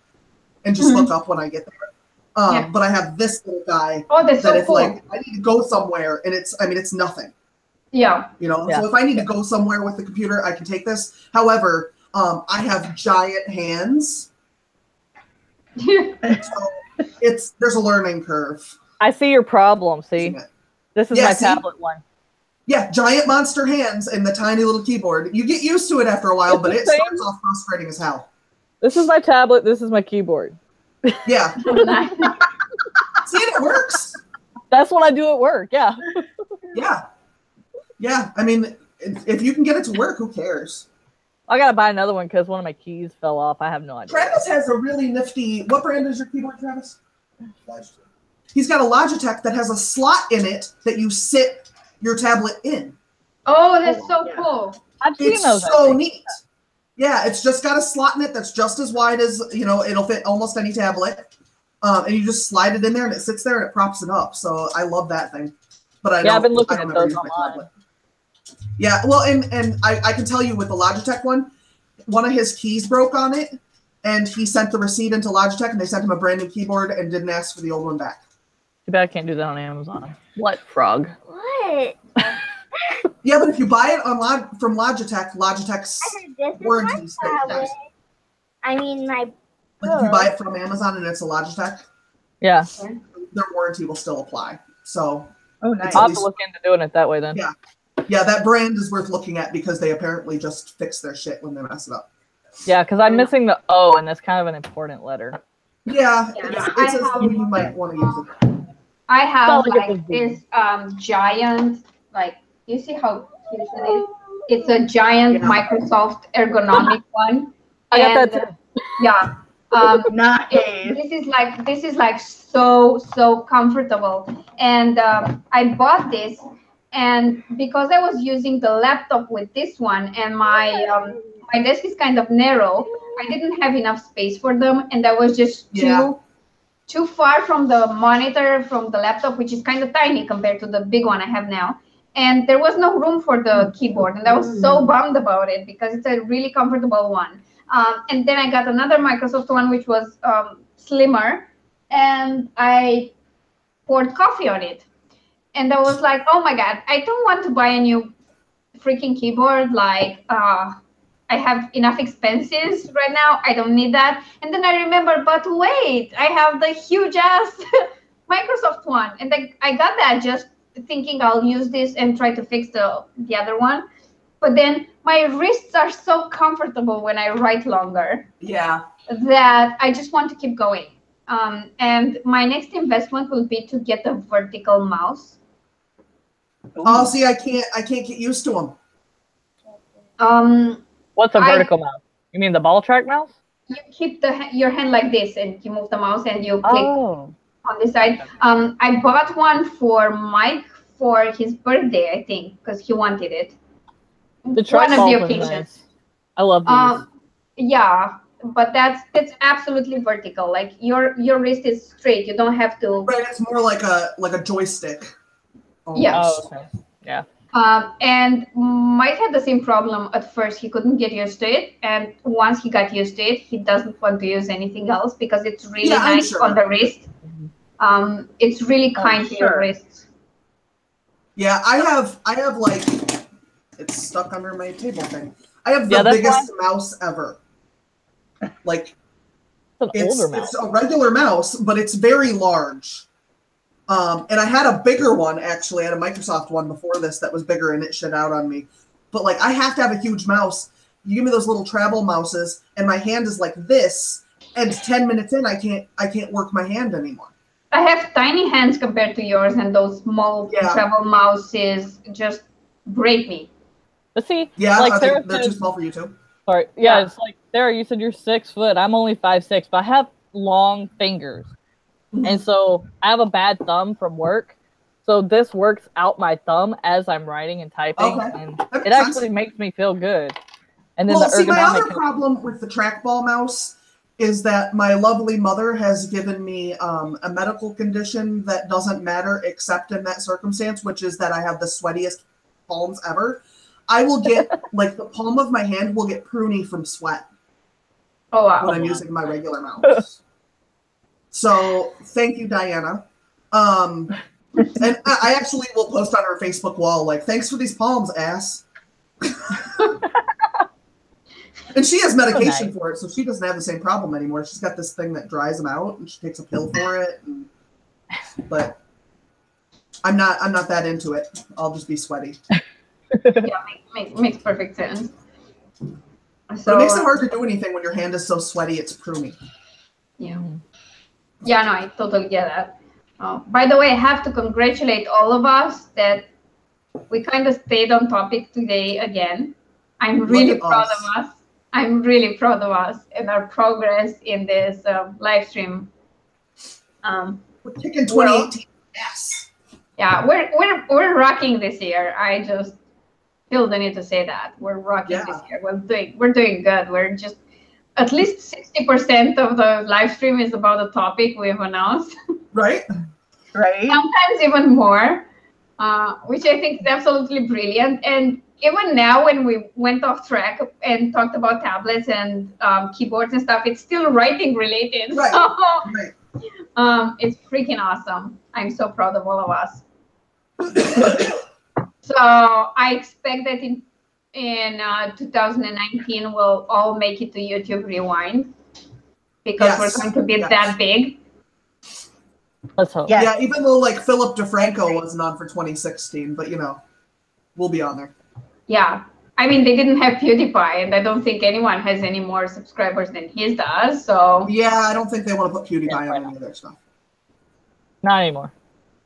and just look up when I get there. But I have this little guy that's that so if cool. like I need to go somewhere and it's nothing. Yeah. You know, so if I need to go somewhere with the computer, I can take this. However, I have giant hands, so there's a learning curve. I see your problem. See, this is my see? tablet one. Yeah, giant monster hands and the tiny little keyboard. You get used to it after a while, but it starts off frustrating as hell. This is my tablet. This is my keyboard. Yeah. See, it works. That's what I do at work. Yeah. Yeah. Yeah. I mean, if you can get it to work, who cares? I gotta buy another one because one of my keys fell off. I have no idea. Travis has a really nifty. What brand is your keyboard, Travis? He's got a Logitech that has a slot in it that you sit your tablet in. Oh, that's so cool. I've seen It's those. so neat. Yeah, it's just got a slot in it that's just as wide as, it'll fit almost any tablet. And you just slide it in there and it sits there and it props it up. So I love that thing. But I've been looking at those online. Yeah, well, and I can tell you with the Logitech one of his keys broke on it, and he sent the receipt into Logitech, and they sent him a brand new keyboard and didn't ask for the old one back. Too bad I can't do that on Amazon. What, frog? What? Yeah, but if you buy it from Logitech, Logitech's warranty stays. I mean, my. Like if you buy it from Amazon and it's a Logitech, Yeah. their warranty will still apply. So Oh, nice. I'll have to look into doing it that way then. Yeah. Yeah, that brand is worth looking at because they apparently just fix their shit when they mess it up. Yeah, because I'm missing the O, and that's kind of an important letter. Yeah, Yeah, it's a thing you might want to use it. I have Sounds like like it's this giant, like, you see how huge it is? It's a giant Microsoft ergonomic one. I got that too. Yeah. Nice. This is like so comfortable, and I bought this, and because I was using the laptop with this one, and my desk is kind of narrow, I didn't have enough space for them, and I was just too far from the monitor from the laptop, which is kind of tiny compared to the big one I have now. And there was no room for the keyboard, and I was so bummed about it because it's a really comfortable one. And then I got another Microsoft one, which was slimmer, and I poured coffee on it. And I was like, oh my God, I don't want to buy a new freaking keyboard. Like, I have enough expenses right now. I don't need that. And then I remember, but wait, I have the huge ass Microsoft one. And I got that just thinking I'll use this and try to fix the other one. but then my wrists are so comfortable when I write longer Yeah. that I just want to keep going. And my next investment will be to get a vertical mouse. Oh, see, I can't get used to them. What's a vertical mouse? You mean the ball track mouse? You keep your hand like this, and you move the mouse, and you click on the side. I bought one for Mike for his birthday, I think, because he wanted it. The trackball was nice. I love these. Yeah, but that's absolutely vertical. Like your wrist is straight. You don't have to. Right, it's more like a joystick. Almost. Yeah. Oh, okay. Yeah. And Mike had the same problem at first. He couldn't get used to it, and once he got used to it, he doesn't want to use anything else because it's really nice on the wrist. It's really kind to your wrists. Yeah, I have like, it's stuck under my table thing. I have the biggest mouse ever. Like, it's a regular mouse, but it's very large. And I had a bigger one, actually. I had a Microsoft one before this that was bigger, and it shit out on me. But, like, I have to have a huge mouse. You give me those little travel mouses, and my hand is like this, and 10 minutes in, I can't work my hand anymore. I have tiny hands compared to yours, and those small travel mouses just break me. But see, yeah, like they're too small for you, too. Sorry. Yeah, it's like, Sarah, you said you're 6 foot. I'm only 5'6", but I have long fingers. And so I have a bad thumb from work. So this works out my thumb as I'm writing and typing. And it actually makes me feel good. And then my other problem with the trackball mouse is that my lovely mother has given me a medical condition that doesn't matter except in that circumstance, which is that I have the sweatiest palms ever. I will get, like, the palm of my hand will get pruny from sweat. Oh, wow. When I'm using my regular mouse. So, thank you, Diana. And I actually will post on our Facebook wall, like, thanks for these palms, ass. And she has medication for it, so she doesn't have the same problem anymore. She's got this thing that dries them out, and she takes a pill for it. But I'm not that into it. I'll just be sweaty. Yeah, makes perfect sense. So it makes it hard to do anything when your hand is so sweaty it's pruny. Yeah. Yeah, no, I totally get that. By the way, I have to congratulate all of us that we kind of stayed on topic today again. I'm really proud of us. I'm really proud of us and our progress in this live stream. We're kicking 2018 ass. Yeah, we're rocking this year. I just feel the need to say that we're rocking this year. We're doing good. We're just at least 60% of the live stream is about a topic we've announced. Right. Right. Sometimes even more, which I think is absolutely brilliant. And even now, when we went off track and talked about tablets and keyboards and stuff, it's still writing related. Right. So, it's freaking awesome. I'm so proud of all of us. So I expect that in 2019 we'll all make it to YouTube Rewind because we're going to be that big. Let's hope. Yeah, even though like Philip DeFranco wasn't on for 2016, but you know, we'll be on there. Yeah. I mean, they didn't have PewDiePie, and I don't think anyone has any more subscribers than his does. So yeah, I don't think they want to put PewDiePie on any of their stuff. Not anymore.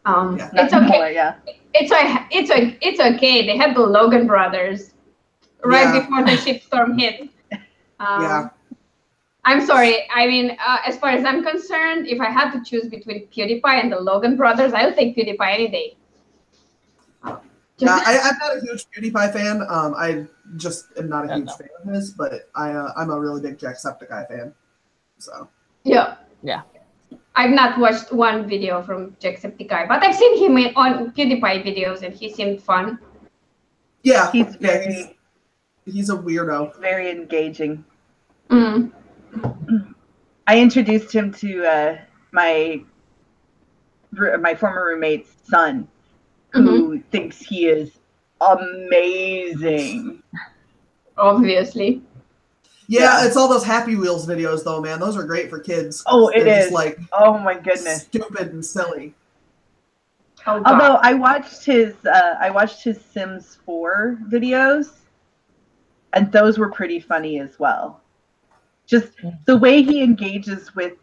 It's okay. It's okay. They had the Logan brothers right before the shitstorm hit. I'm sorry. I mean, as far as I'm concerned, if I had to choose between PewDiePie and the Logan brothers, I would take PewDiePie any day. I'm not a huge PewDiePie fan. I just am not a huge fan of his, but I'm a really big Jacksepticeye fan. So yeah. I've not watched one video from Jacksepticeye, but I've seen him on PewDiePie videos, and he seemed fun. Yeah, he's a weirdo. Very engaging. Mm. I introduced him to my former roommate's son, who thinks he is amazing. Obviously. Yeah, it's all those Happy Wheels videos, though, man. Those are great for kids. Oh, it is. Just, like, oh my goodness, stupid and silly. Oh, although I watched his Sims 4 videos, And those were pretty funny as well. Just the way he engages with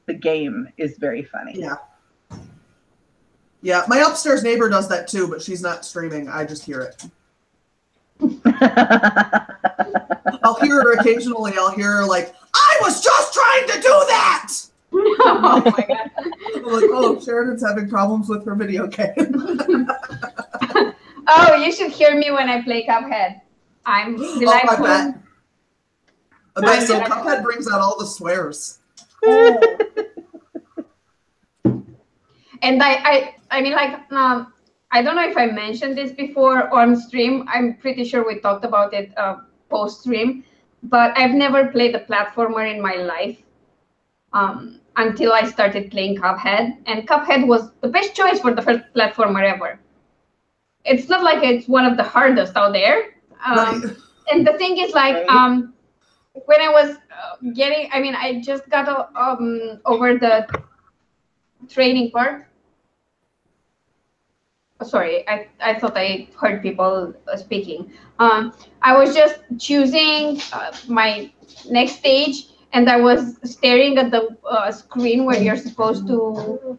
the game is very funny. Yeah. Yeah, my upstairs neighbor does that too, but she's not streaming. I just hear it. I'll hear her occasionally. I'll hear her like, I was just trying to do that! Oh my god. I'm like, oh, Sheridan's having problems with her video game. Oh, you should hear me when I play Cuphead. I'm delightful. I bet so. Cuphead brings out all the swears. And I mean, like, I don't know if I mentioned this before on stream. I'm pretty sure we talked about it post stream, but I've never played a platformer in my life until I started playing Cuphead. And Cuphead was the best choice for the first platformer ever. It's not like it's one of the hardest out there. Right. And the thing is, like, when I was I just got over the training part. Sorry, I thought I heard people speaking. I was just choosing my next stage, and I was staring at the screen where you're supposed to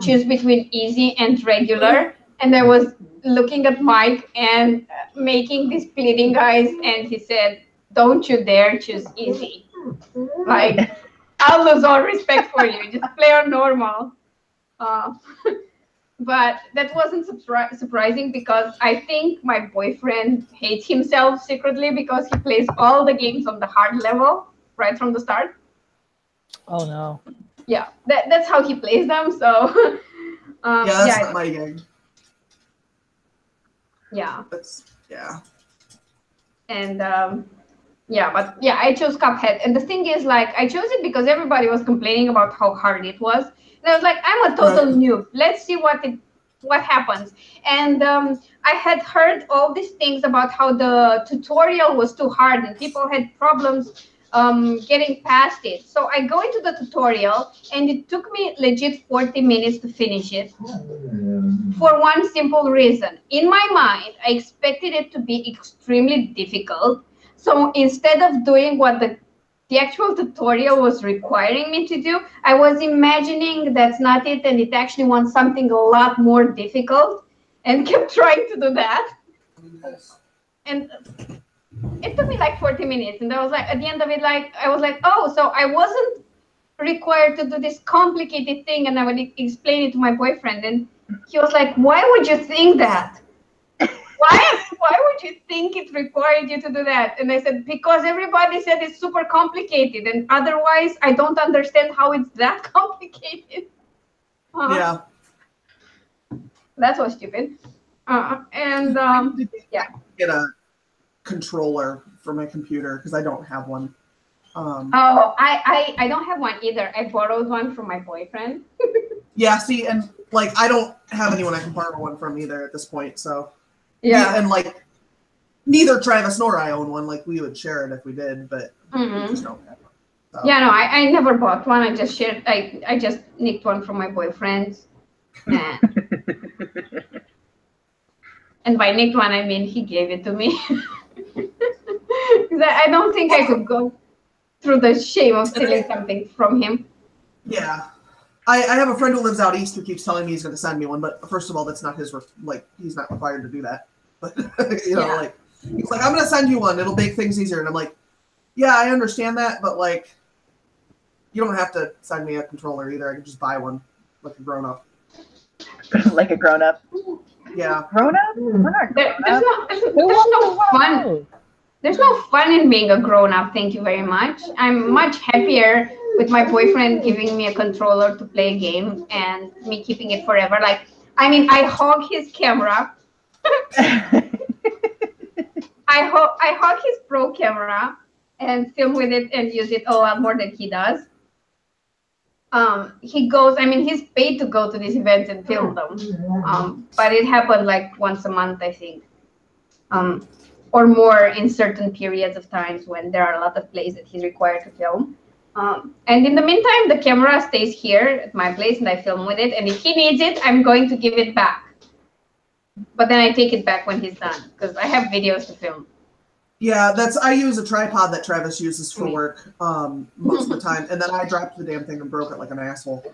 choose between easy and regular, and I was looking at Mike and making these pleading eyes, and he said, "Don't you dare choose easy. Like, I'll lose all respect for you. Just play on normal." But that wasn't surprising, because I think my boyfriend hates himself secretly because he plays all the games on the hard level right from the start. Oh no. Yeah, that's how he plays them. So That's not my game. Yeah. Yeah. And I chose Cuphead. And the thing is, like, I chose it because everybody was complaining about how hard it was. And I was like, I'm a total noob. Let's see what happens. And I had heard all these things about how the tutorial was too hard and people had problems getting past it. So I go into the tutorial, and it took me legit 40 minutes to finish it for one simple reason. In my mind, I expected it to be extremely difficult. So instead of doing what the actual tutorial was requiring me to do, I was imagining that's not it, and it actually wants something a lot more difficult, and kept trying to do that. And it took me like 40 minutes, and I was like, at the end of it, like, I was like, oh, so I wasn't required to do this complicated thing. And I would explain it to my boyfriend, and he was like, why would you think that? Why would you think it required you to do that? And I said, because everybody said it's super complicated, and otherwise I don't understand how it's that complicated. Yeah. That was stupid. Get a controller for my computer because I don't have one. I don't have one either. I borrowed one from my boyfriend. Yeah, see, and like I don't have anyone I can borrow one from either at this point, so yeah. And like neither Travis nor I own one. Like we would share it if we did, but we just don't have one. So. Yeah, no, I never bought one. I just shared. I just nicked one from my boyfriend. And by nicked one, I mean he gave it to me. I don't think I could go through the shame of stealing something from him. Yeah. I have a friend who lives out east who keeps telling me he's going to send me one, but first of all, that's not his, he's not required to do that. But, he's like, I'm going to send you one. It'll make things easier. And I'm like, yeah, I understand that, but, like, you don't have to send me a controller either. I can just buy one like a grown-up. Like a grown-up? Yeah. Grown-up? We're not grown-up. There's no fun. There's no fun in being a grown-up, thank you very much. I'm much happier with my boyfriend giving me a controller to play a game and me keeping it forever. Like, I mean, I hog his camera. I hog his pro camera and film with it and use it a lot more than he does. He goes, I mean, he's paid to go to these events and film them. But it happened like once a month, I think. Or more in certain periods of times when there are a lot of plays that he's required to film. And in the meantime, the camera stays here at my place and I film with it. And if he needs it, I'm going to give it back. But then I take it back when he's done because I have videos to film. Yeah, I use a tripod that Travis uses for work most of the time, and then I dropped the damn thing and broke it like an asshole.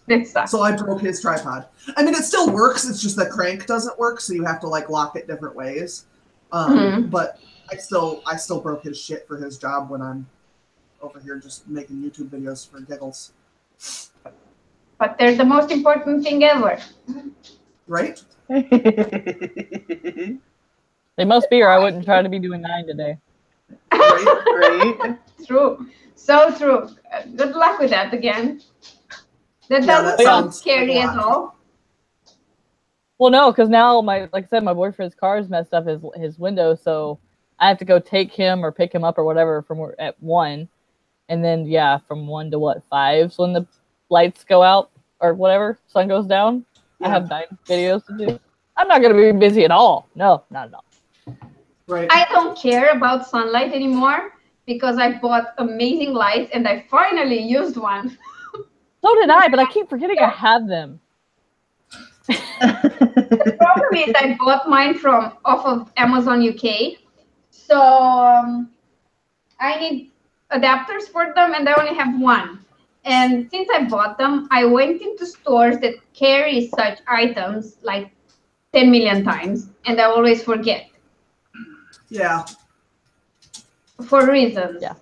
That sucks. So I broke his tripod. I mean, it still works. It's just the crank doesn't work, so you have to like lock it different ways. But I still broke his shit for his job when I'm over here just making YouTube videos for giggles. But they're the most important thing ever. Right? They must be, or I wouldn't try to be doing 9 today. Right? True. So true. Good luck with that again. That Yeah, doesn't that sound sounds scary like a at lot. all. Well, no, because now like I said, my boyfriend's car's messed up his window, so I have to go take him or pick him up or whatever from at 1, and then from 1 to 5 so when the lights go out or whatever, sun goes down. Yeah. I have 9 videos to do. I'm not gonna be busy at all. No, not at all. Right. I don't care about sunlight anymore because I bought amazing lights and I finally used one. So did I, but I keep forgetting I have them. The problem is I bought mine off of Amazon UK. So I need adapters for them and I only have one. And since I bought them, I went into stores that carry such items like 10 million times and I always forget. Yeah. For reasons. Yeah.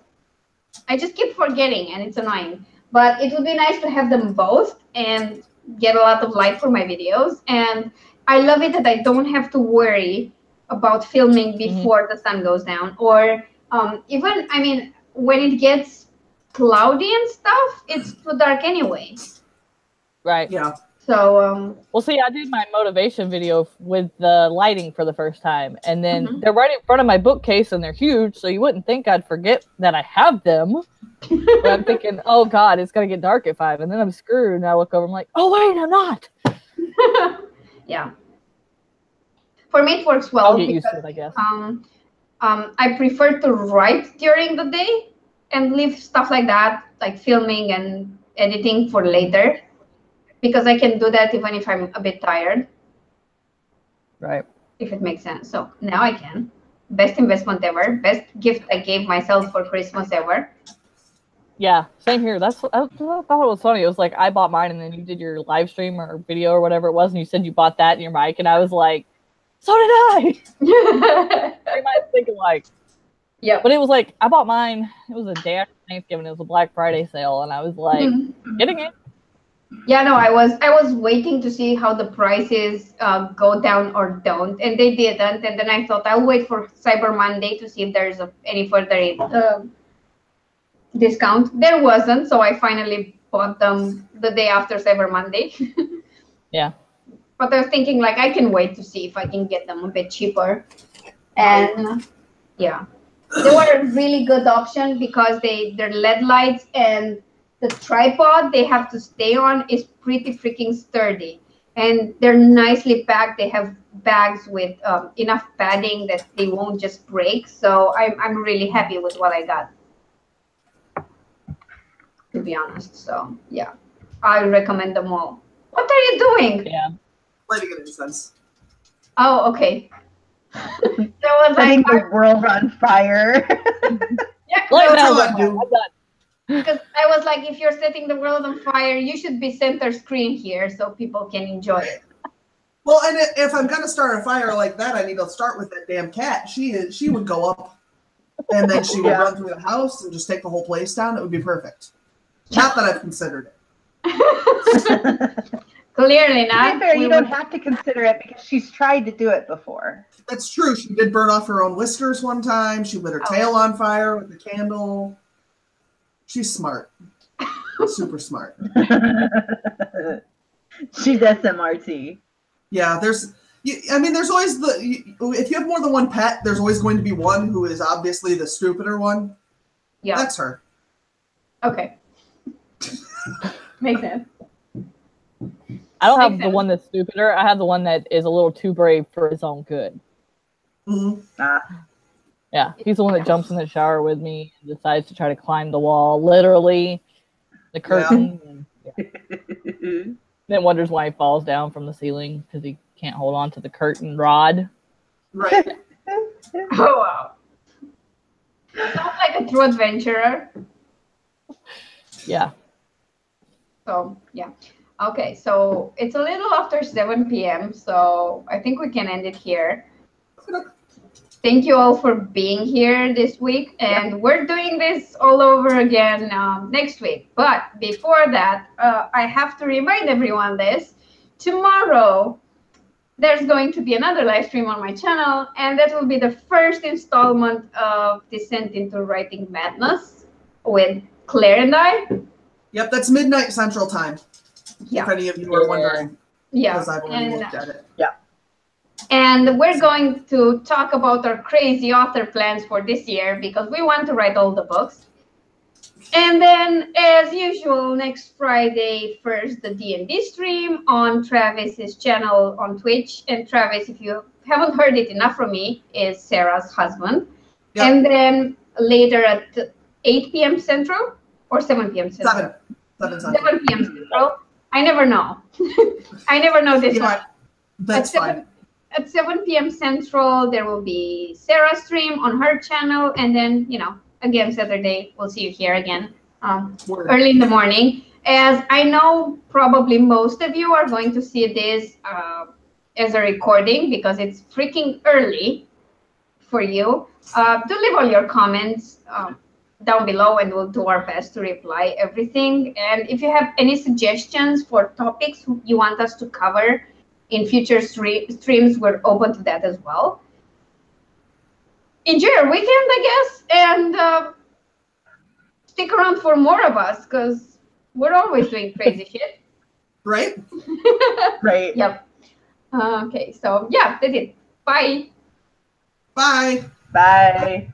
I just keep forgetting and it's annoying. But it would be nice to have them both and get a lot of light for my videos. And I love it that I don't have to worry about filming before the sun goes down. Or even, I mean, when it gets cloudy and stuff, it's too dark anyway. Right. Yeah. So, well, see, I did my motivation video with the lighting for the first time, and then they're right in front of my bookcase, and they're huge, so you wouldn't think I'd forget that I have them. But I'm thinking, oh, God, it's going to get dark at 5, and then I'm screwed, and I look over, I'm like, oh, wait, I'm not. Yeah. For me, it works well. I'll get used to it, I guess. I prefer to write during the day and leave stuff like that, like filming and editing for later. Because I can do that even if I'm a bit tired. Right. If it makes sense. So now I can. Best investment ever. Best gift I gave myself for Christmas ever. Yeah, same here. I thought it was funny. It was like I bought mine and then you did your live stream or video or whatever it was, and you said you bought that in your mic, and I was like, so did I. Everybody's thinking like, yeah. But it was like I bought mine. It was a day after Thanksgiving. It was a Black Friday sale, and I was like, getting it. Yeah, no, I was waiting to see how the prices go down or don't, and they didn't. And then I thought I'll wait for Cyber Monday to see if there's any further discount. There wasn't, so I finally bought them the day after Cyber Monday. Yeah. But I was thinking like I can wait to see if I can get them a bit cheaper, and yeah, they were a really good option because they're LED lights and the tripod they have to stay on is pretty freaking sturdy, and they're nicely packed. They have bags with enough padding that they won't just break. So I'm really happy with what I got, to be honest. So yeah, I recommend them all. What are you doing? Yeah. Lighting an incense. Oh, okay. That was Setting like the world on fire. yeah, Like That's that, all like, I do. I'm done. because I was like, if you're setting the world on fire, you should be center screen here so people can enjoy it. Well, and if I'm gonna start a fire like that, I need to start with that damn cat. She would go up, and then she would run through the house and just take the whole place down. It would be perfect. Not that I've considered it. Clearly To not. be fair, We you don't would- have to consider it because she's tried to do it before. That's true. She did burn off her own whiskers one time. She lit her tail on fire with a candle. She's smart. Super smart. She's SMRT. Yeah, there's always if you have more than one pet, there's always going to be one who is obviously the stupider one. Yeah. That's her. Okay. Makes sense. I don't have Makes the sense. one that's stupider. I have the one that is a little too brave for his own good. Mm-hmm. Yeah, he's the one that jumps in the shower with me and decides to try to climb the wall, literally, the curtain. And, then wonders why he falls down from the ceiling because he can't hold on to the curtain rod. Right. Oh wow. Sounds like a true adventurer. Yeah. So yeah. Okay, so it's a little after 7 p.m. So I think we can end it here. Thank you all for being here this week, and we're doing this all over again next week. But before that, I have to remind everyone this. Tomorrow, there's going to be another live stream on my channel, and that will be the first installment of Descent into Writing Madness with Claire and I. Yep, that's midnight Central Time. Yeah. If any of you are wondering. Yeah. Because I've already looked at it. Yeah. And we're going to talk about our crazy author plans for this year because we want to write all the books. And then, as usual, next Friday, first the D&D stream on Travis's channel on Twitch. And Travis, if you haven't heard it enough from me, is Sarah's husband. Yep. And then later at 8 p.m. Central or 7 p.m. Central? 7 Central. 7 p.m. Central. I never know. I never know this one. That's fine. At 7 p.m. Central, there will be Sarah's stream on her channel. And then, again, Saturday, we'll see you here again early in the morning. As I know, probably most of you are going to see this as a recording because it's freaking early for you. Do leave all your comments down below, and we'll do our best to reply everything. And if you have any suggestions for topics you want us to cover in future streams, we're open to that as well. Enjoy your weekend, I guess, and stick around for more of us because we're always doing crazy shit. Right? Right. Yep. Okay, so yeah, that's it. Bye. Bye. Bye.